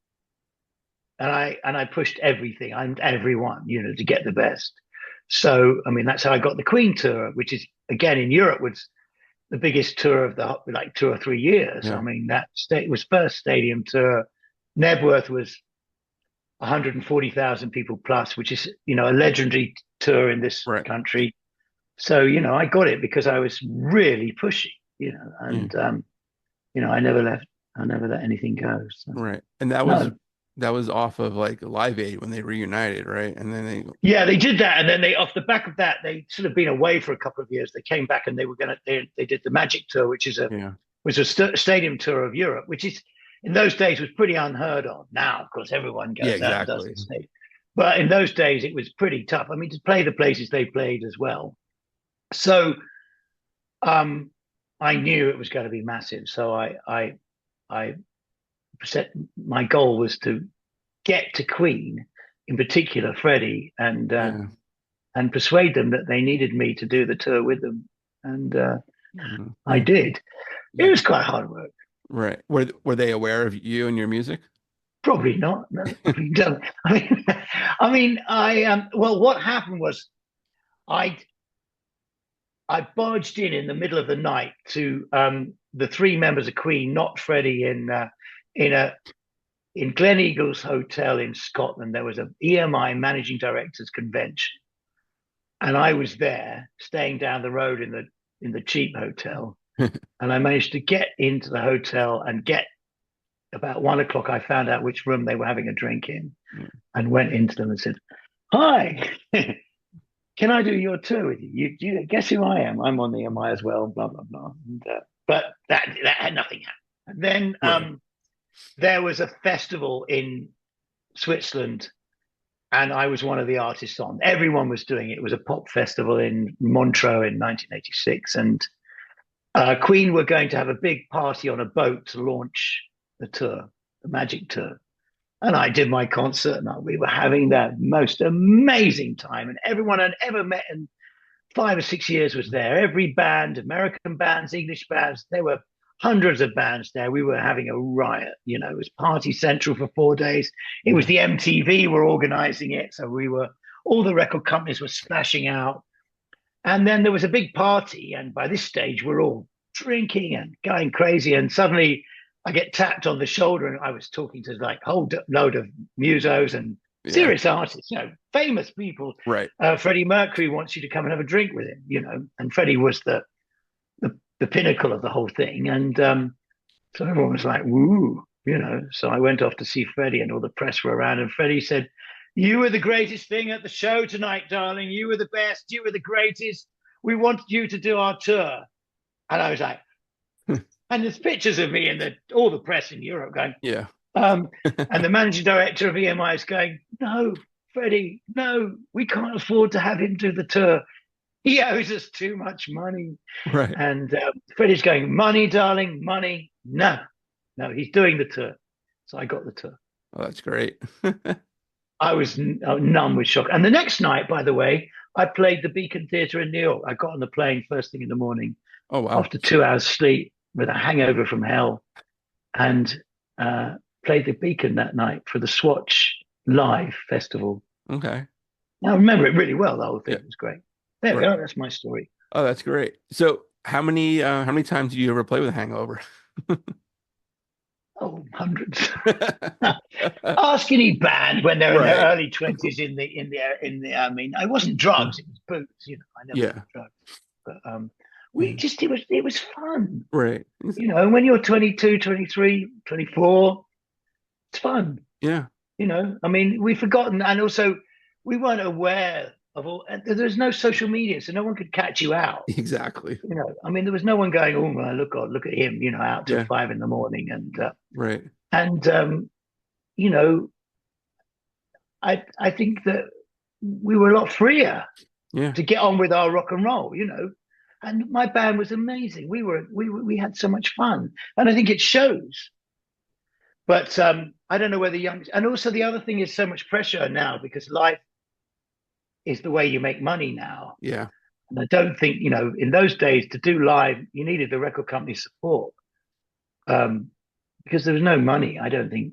B: and I pushed everything and everyone, to get the best. So, I mean, that's how I got the Queen tour, which is again in Europe was the biggest tour of the like 2 or 3 years.
A: Yeah.
B: I mean, that was first stadium tour. Nebworth was 140,000 people plus, which is, a legendary tour in this
A: Right.
B: country. So, I got it because I was really pushy, and, I never let anything go. So.
A: Right. And that was off of like Live Aid when they reunited, right? And then
B: they did that. And then off the back of that, they sort of been away for a couple of years. They came back and they did the Magic Tour, which is was a stadium tour of Europe, which is in those days was pretty unheard of. Now, of course, everyone goes out and does the stadium. But in those days, it was pretty tough. I mean, to play the places they played as well. So I knew it was going to be massive. So I set my goal was to get to Queen in particular Freddie, and
A: Yeah.
B: and persuade them that they needed me to do the tour with them, and
A: Mhm.
B: I did. It
A: Yeah.
B: was quite hard work.
A: Right. Were they aware of you and your music?
B: Probably not. No, probably don't. I mean, I well, what happened was I I barged in the middle of the night to the three members of Queen, not Freddie, in a in Glen Eagles Hotel in Scotland. There was a EMI Managing Directors Convention, and I was there, staying down the road in the cheap hotel. And I managed to get into the hotel and get about 1 o'clock. I found out which room they were having a drink in, and went into them and said, "Hi." Can I do your tour with you? You guess who I am? I'm on the EMI as well, blah, blah, blah. And, but that had nothing happened. And then
A: Right.
B: there was a festival in Switzerland, and I was one of the artists on. Everyone was doing it. It was a pop festival in Montreux in 1986. And Queen were going to have a big party on a boat to launch the tour, the Magic Tour. And I did my concert, and we were having the most amazing time. And everyone I'd ever met in 5 or 6 years was there. Every band, American bands, English bands, there were hundreds of bands there. We were having a riot. You know, it was Party Central for 4 days. It was the MTV were organizing it. So all the record companies were splashing out. And then there was a big party. And by this stage, we're all drinking and going crazy. And suddenly, I get tapped on the shoulder, and I was talking to like a whole load of musos and serious artists, you know, famous people.
A: Right.
B: Freddie Mercury wants you to come and have a drink with him, you know, and Freddie was the pinnacle of the whole thing. And so everyone was like, woo, you know. So I went off to see Freddie, and all the press were around, and Freddie said, "You were the greatest thing at the show tonight, darling. You were the best. You were the greatest. We wanted you to do our tour." And I was like, and there's pictures of me in all the press in Europe going,
A: Yeah.
B: and the managing director of EMI is going, "No, Freddie, no, we can't afford to have him do the tour. He owes us too much money."
A: Right.
B: And Freddie's going, "Money, darling, money. No, he's doing the tour." So I got the tour.
A: Oh, that's great.
B: I was numb with shock. And the next night, by the way, I played the Beacon Theatre in New York. I got on the plane first thing in the morning.
A: Oh, wow.
B: After 2 hours sleep with a hangover from hell, and played the Beacon that night for the Swatch Live Festival.
A: Okay.
B: Now I remember it really well. The whole thing was great. There we
A: Right.
B: go. That's my story.
A: Oh, that's great. So how many times do you ever play with a hangover?
B: Oh, hundreds. Ask any band when they're in their early 20s in the I mean, I wasn't drugs, it was booze, you know. I never did drugs. But we just it was fun.
A: Right.
B: You know, when you're 22, 23, 24, it's fun.
A: Yeah.
B: You know, I mean, we've forgotten, and also we weren't aware of all. There's no social media, so no one could catch you out.
A: Exactly.
B: You know, I mean, there was no one going, "Oh, well, look at him," you know, out till 5 a.m, and
A: Right.
B: and you know, I think that we were a lot freer to get on with our rock and roll, you know. And my band was amazing. We had so much fun, and I think it shows. But I don't know whether young, and also the other thing is so much pressure now because life is the way you make money now.
A: Yeah.
B: And I don't think, you know, in those days to do live, you needed the record company support because there was no money. I don't think,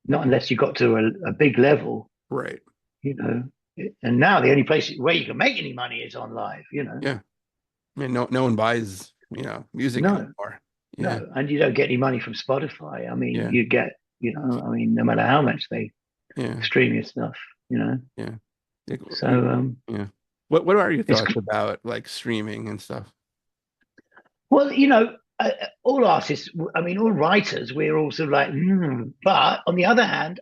B: not unless you got to a big level.
A: Right.
B: You know, and now the only place where you can make any money is on live, you know.
A: Yeah. I mean, no one buys, you know, music anymore. Yeah.
B: No, and you don't get any money from Spotify. I mean, you get, you know, I mean, no matter how much they stream your stuff, you know.
A: Yeah.
B: So,
A: What are your thoughts about like streaming and stuff?
B: Well, you know, all artists, I mean, all writers, we're all sort of like, but on the other hand,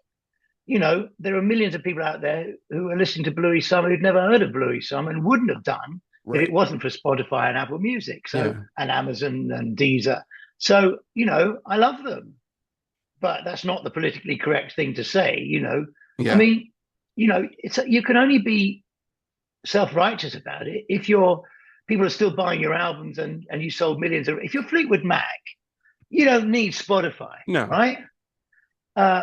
B: you know, there are millions of people out there who are listening to Belouis Some who'd never heard of Belouis Some and wouldn't have done if it wasn't for Spotify and Apple Music, and Amazon and Deezer. So, you know, I love them, but that's not the politically correct thing to say, you know. I mean, you know, you can only be self-righteous about it if people are still buying your albums and you sold millions of. If you're Fleetwood Mac, you don't need Spotify, right?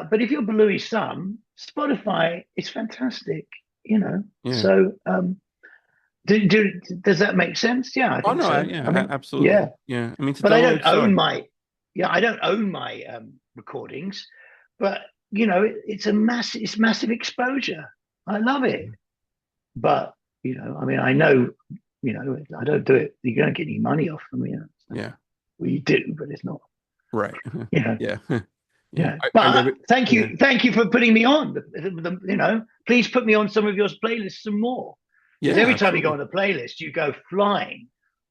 B: But if you're Belouis Some, Spotify is fantastic, you know.
A: Yeah.
B: So does that make sense? Yeah, I
A: Oh
B: think
A: no,
B: so.
A: yeah,
B: I mean,
A: absolutely.
B: yeah,
A: Yeah. I mean, it's a
B: but I don't
A: double-edged
B: own
A: sword.
B: my, yeah, I don't own my recordings, but you know, it's massive exposure. I love it. But you know, I mean, I know, you know, I don't do it. You don't get any money off them, you know.
A: Yeah.
B: Well, you do, but it's not.
A: Right.
B: You know,
A: Yeah. Yeah.
B: yeah.
A: I
B: But
A: never, yeah.
B: thank you for putting me on. You know, please put me on some of your playlists some more. Because
A: Yeah,
B: every time you go
A: absolutely.
B: on the playlist, you go flying.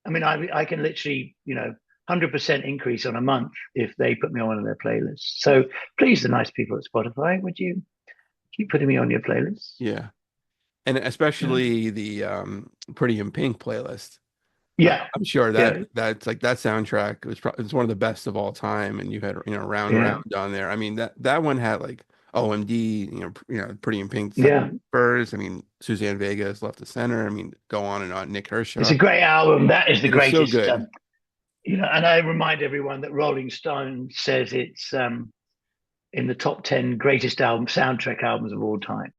B: I mean, I can literally, you know, 100% increase on a month if they put me on one of their playlists. So please, the nice people at Spotify, would you keep putting me on your playlists?
A: Yeah. And
B: Yeah,
A: especially the Pretty in Pink playlist.
B: yeah,
A: I'm sure
B: yeah,
A: that's like that soundtrack was probably it's one of the best of all time. And you had, you know, Round
B: yeah,
A: Round on there. I mean, that one had like OMD, Pretty in Pink,
B: yeah.
A: Spurs. I mean, Suzanne Vega's Left to Center. I mean, go on and on. Nick
B: It's
A: Kershaw.
B: a great album. That is the
A: It is so
B: greatest.
A: good.
B: You know, and I remind everyone that Rolling Stone says it's in the top 10 greatest soundtrack albums of all time.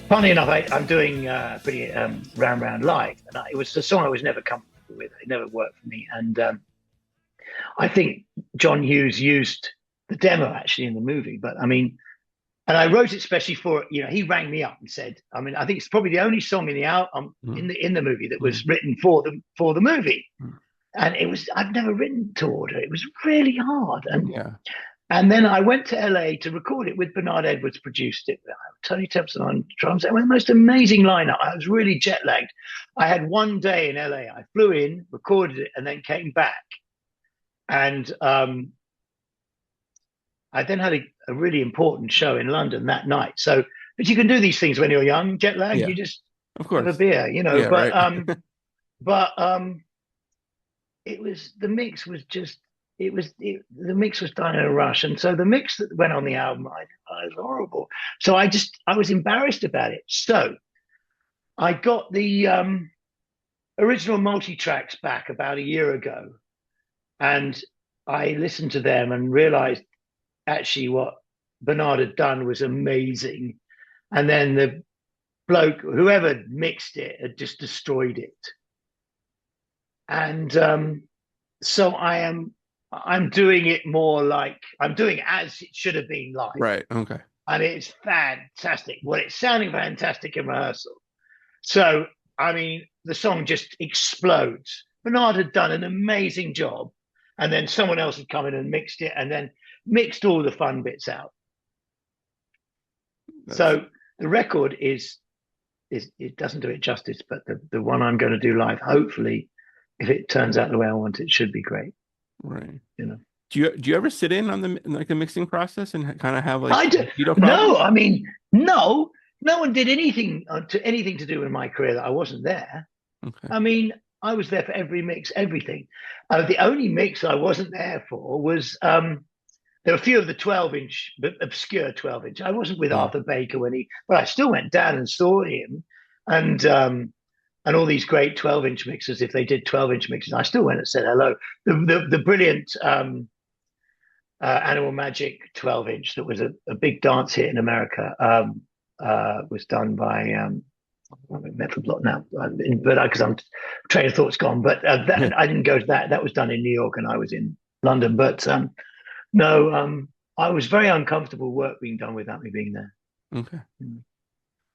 B: Funny enough, I'm doing pretty Round Round Live, and it was a song I was never comfortable with. It never worked for me, and I think John Hughes used the demo actually in the movie. But I mean, and I wrote it especially for, he rang me up and said, I mean, I think it's probably the only song in the album in the movie that was written for the movie, and I've never written to order. It was really hard, and then I went to LA to record it with Bernard Edwards, produced it. Tony Templeton on drums. It was the most amazing lineup. I was really jet lagged. I had one day in LA. I flew in, recorded it, and then came back. And I then had a really important show in London that night. So, but you can do these things when you're young, jet lag. You just
A: of course
B: have a beer,
A: Yeah,
B: but
A: right.
B: but it was the mix was just. The mix was done in a rush, and so the mix that went on the album, I was horrible. So I was embarrassed about it. So I got the original multi-tracks back about a year ago, and I listened to them and realized actually what Bernard had done was amazing, and then the bloke, whoever mixed it, had just destroyed it. And so I'm doing it more like I'm doing it as it should have been live.
A: Right. Okay.
B: And it's fantastic. Well, it's sounding fantastic in rehearsal. So, I mean, the song just explodes. Bernard had done an amazing job. And then someone else had come in and mixed it, and then mixed all the fun bits out. So the record it doesn't do it justice, but the one I'm going to do live, hopefully, if it turns out the way I want it, should be great.
A: Right. Do you ever sit in on the mixing process and kind of have like
B: I do. No, I mean, no one did anything to do with my career that I wasn't there.
A: Okay.
B: I mean, I was there for every mix, everything. The only mix I wasn't there for was there were a few of the 12-inch, obscure 12-inch. I wasn't with Arthur Baker but I still went down and saw him, and all these great 12-inch mixers, if they did 12-inch mixes, I still went and said hello. The brilliant Animal Magic 12-inch that was a big dance hit in America was done by I'm mental block now, but because I'm train of thought's gone. But I didn't go to that. That was done in New York, and I was in London. But no, I was very uncomfortable work being done without me being there.
A: Okay.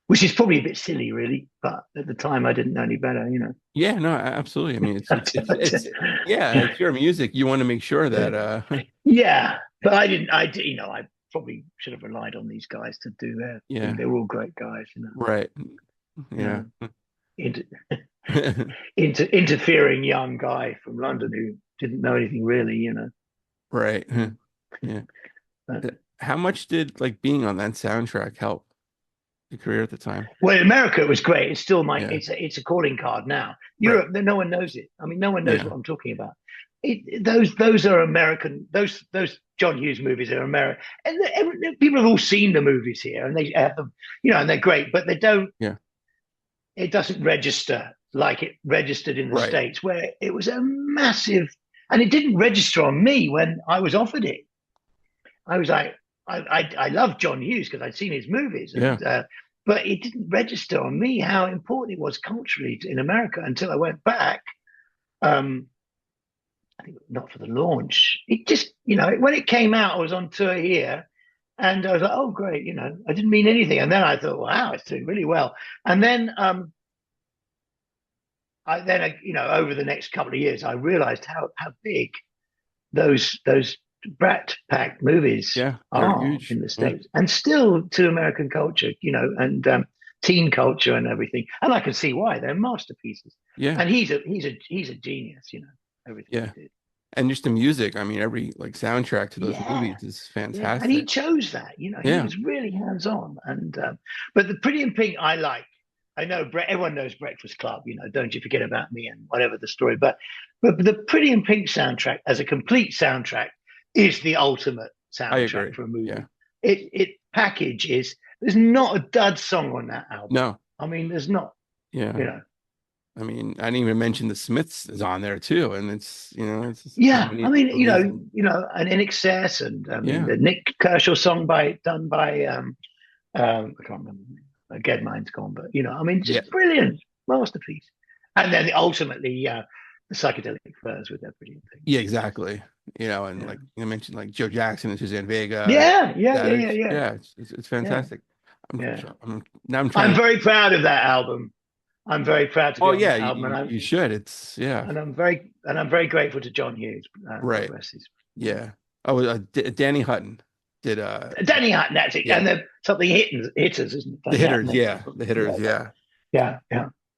B: Which is probably a bit silly, really, but at the time I didn't know any better,
A: Yeah, no, absolutely. I mean, it's your music. You want to make sure that.
B: Yeah, but I didn't. I probably should have relied on these guys to do their thing. They were all great guys,
A: Right. Yeah.
B: Interfering young guy from London who didn't know anything really,
A: Right. Yeah. How much did being on that soundtrack help your career at the time?
B: Well, in America it was great. It's still it's a calling card now. Europe, no one knows it. I mean, no one knows what I'm talking about. Those are American. Those John Hughes movies are American, and people have all seen the movies here, and they have them, and they're great, but they don't.
A: Yeah.
B: It doesn't register like it registered in the States, where it was a massive, and it didn't register on me when I was offered it. I was like, I love John Hughes because I'd seen his movies, but it didn't register on me how important it was culturally in America until I went back. I think not for the launch. It just, when it came out, I was on tour here, and I was like, oh, great, I didn't mean anything. And then I thought, wow, it's doing really well. And then, over the next couple of years, I realized how big those Brat Pack movies are huge in the States, and still to American culture, and teen culture and everything. And I can see why. They're masterpieces. Yeah. And he's a genius, everything he did.
A: And just the music, I mean, every soundtrack to those movies is fantastic. Yeah.
B: And he chose that, he was really hands-on. And but the Pretty in Pink I like. I know everyone knows Breakfast Club, Don't You Forget About Me and whatever the story. But the Pretty in Pink soundtrack as a complete soundtrack is the ultimate soundtrack for a movie. Yeah. It package there's not a dud song on that album.
A: No.
B: I mean, there's not.
A: Yeah. I mean, I didn't even mention the Smiths is on there too, and it's it's
B: I mean, and In Excess and the Nick Kershaw song done by I can't remember. again, mine's gone, but I mean, just brilliant masterpiece. And then ultimately, the psychedelic furs with their brilliant thing.
A: Yeah, exactly. And like you mentioned, like Joe Jackson and Suzanne Vega.
B: Yeah.
A: It's fantastic.
B: Yeah.
A: I'm
B: very proud of that album. I'm very proud to be on that album.
A: You should.
B: And I'm very grateful to John Hughes.
A: Right. Yeah. Oh, Danny Hutton did.
B: Danny Hutton, that's it. Yeah. And something hitters, isn't it?
A: The hitters, The hitters,
B: yeah.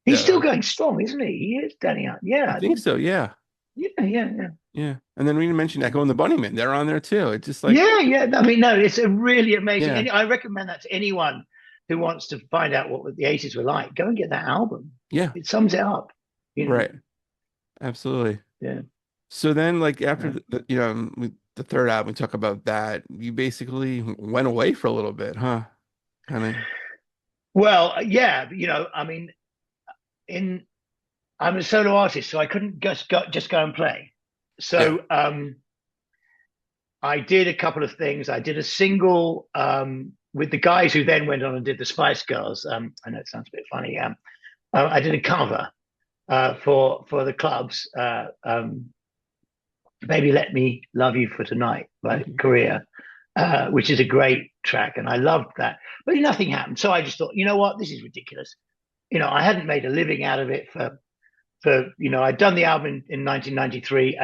B: He's still going strong, isn't he? He is, Danny Hutton. Yeah,
A: I think so. Yeah. Yeah. And then we mentioned Echo and the Bunnymen. They're on there too. It's just like
B: I mean, no, it's a really amazing. I recommend that to anyone who wants to find out what the 80s were like. Go and get that album.
A: Yeah,
B: it sums it up.
A: Right. Absolutely.
B: Yeah.
A: So then, like after the third album, we talk about that. You basically went away for a little bit, huh? Kind of.
B: Well, yeah. I mean, I'm a solo artist, so I couldn't just go and play. So I did a couple of things. I did a single with the guys who then went on and did the Spice Girls. I know it sounds a bit funny. I did a cover for the clubs. Baby Let Me Love You for Tonight by Korea, which is a great track, and I loved that. But nothing happened. So I just thought, you know what, this is ridiculous. I hadn't made a living out of it for I'd done the album in 1993.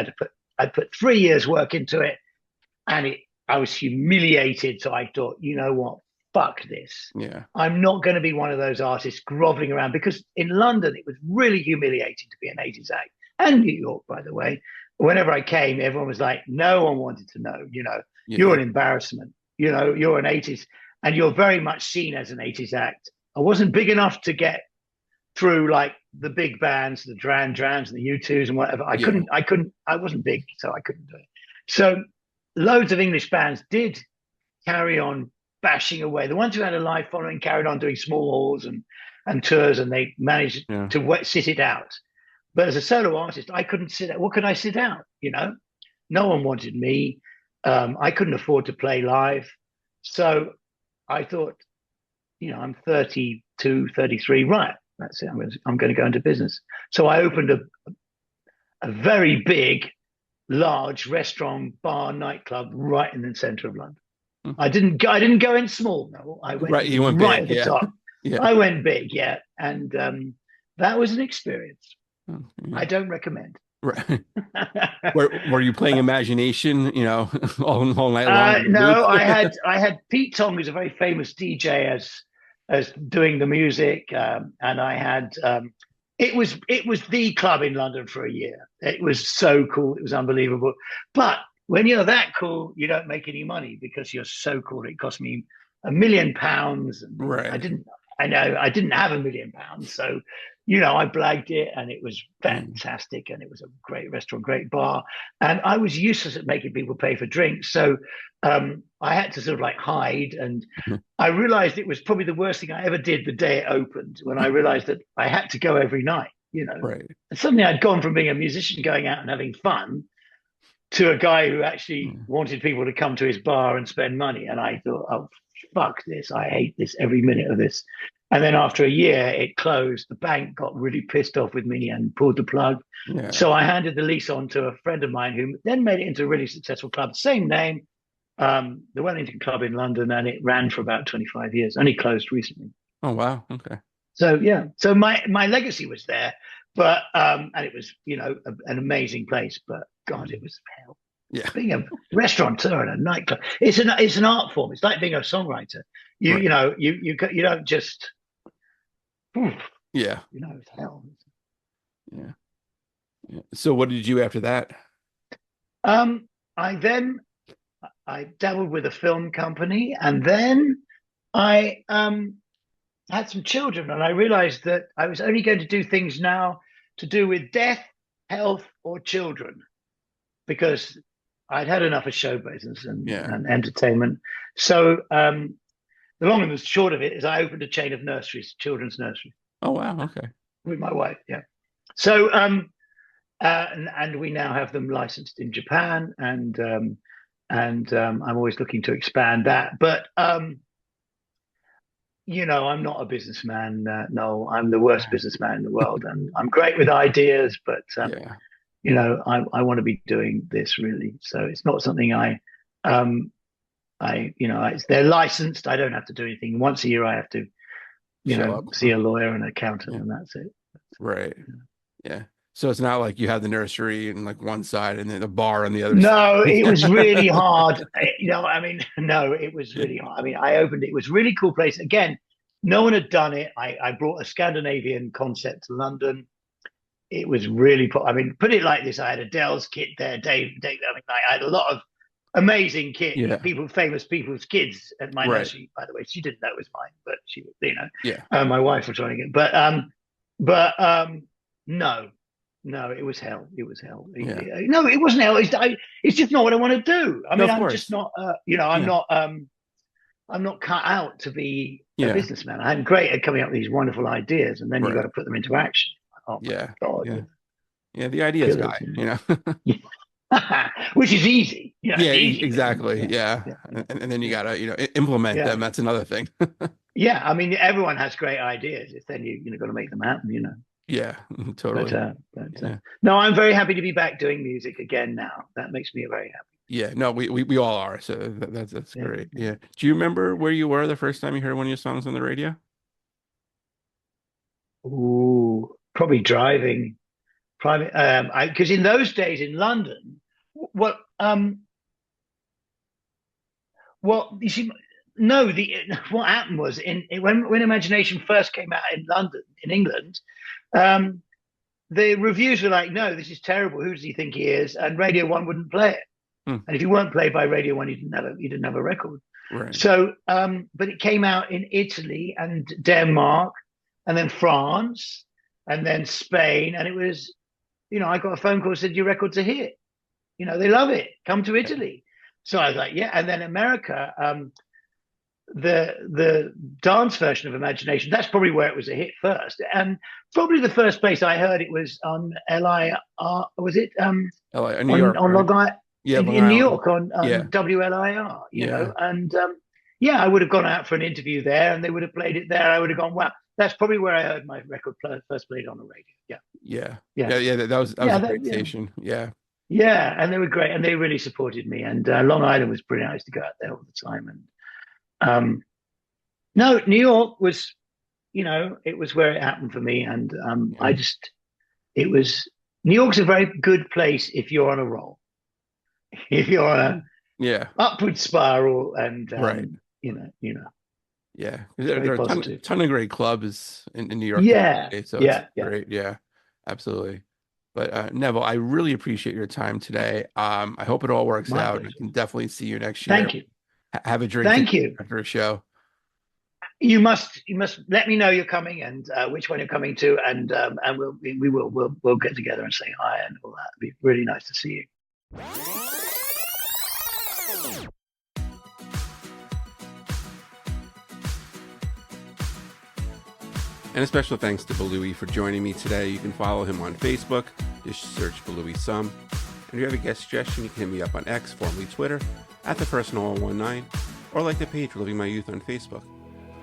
B: I'd put 3 years work into it, and I was humiliated. So I thought, you know what, fuck this.
A: Yeah.
B: I'm not going to be one of those artists groveling around, because in London it was really humiliating to be an 80s act, and New York, by the way. Whenever I came, everyone was like, no one wanted to know, you're an embarrassment, you're an 80s, and you're very much seen as an 80s act. I wasn't big enough to get through like the big bands, the Duran Durans and the U2s and whatever. I wasn't big, so I couldn't do it. So loads of English bands did carry on bashing away. The ones who had a live following carried on doing small halls and tours, and they managed to sit it out. But as a solo artist, I couldn't sit out. What could I sit out? No one wanted me. I couldn't afford to play live. So I thought, I'm 32, 33, right? That's it. I'm going to go into business. So I opened a very big, large restaurant, bar, nightclub right in the center of London. I didn't go in small. No, I went
A: you went
B: right
A: big,
B: at the top.
A: Yeah.
B: I went big, and that was an experience. I don't recommend.
A: Right. Were you playing Imagination? All night long.
B: No, I had Pete Tong, who's a very famous DJ, as doing the music, and I had it was the club in London for a year. It was so cool, it was unbelievable. But when you're that cool, you don't make any money because you're so cool. It cost me £1 million, and
A: right.
B: I didn't have £1 million, so I blagged it, and it was fantastic, and it was a great restaurant, great bar, and I was useless at making people pay for drinks, so I had to sort of like hide, and I realized it was probably the worst thing I ever did the day it opened, when I realized that I had to go every night,
A: right.
B: And suddenly I'd gone from being a musician going out and having fun to a guy who actually wanted people to come to his bar and spend money, and I thought, oh, fuck this, I hate this, every minute of this. And then after a year, it closed. The bank got really pissed off with me and pulled the plug. Yeah. So I handed the lease on to a friend of mine, who then made it into a really successful club, same name, the Wellington Club in London, and it ran for about 25 years. Only closed recently.
A: Oh, wow. Okay.
B: So, yeah. So my legacy was there, but and it was, an amazing place. But, God, it was hell.
A: Yeah.
B: Being a restaurateur and a nightclub, it's an art form. It's like being a songwriter. You don't just...
A: Yeah.
B: It's hell.
A: Yeah. So what did you do after that?
B: I dabbled with a film company, and then I had some children, and I realized that I was only going to do things now to do with death, health, or children, because I'd had enough of show business and entertainment. So the long and the short of it is I opened a chain of nurseries, children's nurseries.
A: Oh, wow. Okay.
B: With my wife, yeah. So, and we now have them licensed in Japan, and I'm always looking to expand that. But I'm not a businessman. No, I'm the worst businessman in the world, and I'm great with ideas, but
A: Yeah.
B: I want to be doing this really. So it's not something um, they're licensed. I don't have to do anything. Once a year, I have to,
A: Show up.
B: see a lawyer and accountant,
A: Yeah.
B: and that's it.
A: Right. Yeah. So it's not like you have the nursery and like one side and then the bar on the other
B: No,
A: side.
B: it was really hard. I mean, no, it was
A: Yeah.
B: really hard. I mean, I opened it. It was a really cool place. Again, no one had done it. I brought a Scandinavian concept to London. It was really, I mean, put it like this: I had Adele's kit there, Dave. I mean, I had a lot of amazing kit.
A: Yeah.
B: Famous people's kids at my
A: Right.
B: nursery. By the way, she didn't know it was mine, but she,
A: Yeah.
B: my wife was running it. But no, no, it was hell. It was hell.
A: Yeah.
B: No, it wasn't hell. It's just not what I want to do. I
A: No,
B: mean,
A: of
B: I'm
A: course.
B: just not.
A: Yeah.
B: I'm not cut out to be a
A: Yeah.
B: businessman. I'm great at coming up with these wonderful ideas, and then you've got
A: Right.
B: to put them into action. Oh my
A: Yeah.
B: God.
A: Yeah. Yeah. The ideas
B: Killers,
A: guy.
B: which is easy.
A: Yeah,
B: easy.
A: exactly. Yeah. And then you gotta, implement them. That's another thing.
B: Yeah, I mean, everyone has great ideas. It's then you got to make them happen.
A: Yeah, totally.
B: But no, I'm very happy to be back doing music again now. That makes me very happy.
A: Yeah, no, we all are. So that's great. Yeah. Do you remember where you were the first time you heard one of your songs on the radio?
B: Ooh, probably driving. Private, because in those days in London, what you see, no, what happened was when Imagination first came out in London, in England, the reviews were like, "No, this is terrible. Who does he think he is?" And Radio One wouldn't play it. And if you weren't played by Radio One, you didn't have a record.
A: Right.
B: So, but it came out in Italy and Denmark, and then France, and then Spain, and it was, I got a phone call that said your record's a hit. They love it. Come to Italy. So I was like, yeah. And then America, the dance version of Imagination, that's probably where it was a hit first. And probably the first place I heard it was on LIR, was it?
A: New York,
B: on
A: right?
B: Long Island.
A: Yeah,
B: in New York on
A: Yeah.
B: WLIR, know, and I would have gone out for an interview there, and they would have played it there. I would have gone, wow, that's probably where I heard my record first played on the radio.
A: Yeah. That was a great station. Yeah.
B: Yeah, and they were great, and they really supported me. And Long Island was pretty nice to go out there all the time. And no, New York was, it was where it happened for me, and New York's a very good place if you're on a roll. If you're on a upward spiral, and
A: right,
B: yeah,
A: there are a ton of great clubs in New York. So it's great. Yeah, absolutely. But Neville, I really appreciate your time today. I hope it all works out. I can definitely see you next year.
B: Thank you.
A: Have a drink.
B: Thank you.
A: After a show.
B: You must let me know you're coming and which one you're coming to, and we'll get together and say hi and all that. It'd be really nice to see you.
A: And a special thanks to Belouis for joining me today. You can follow him on Facebook. Just search Belouis Some. And if you have a guest suggestion, you can hit me up on X, formerly Twitter, @thepersonal119, or like the page Living My Youth on Facebook.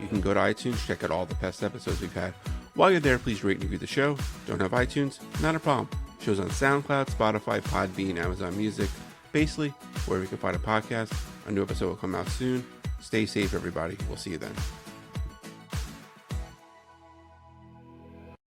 A: You can go to iTunes, check out all the past episodes we've had. While you're there, please rate and review the show. Don't have iTunes? Not a problem. Show's on SoundCloud, Spotify, Podbean, Amazon Music, basically wherever you can find a podcast. A new episode will come out soon. Stay safe, everybody. We'll see you then.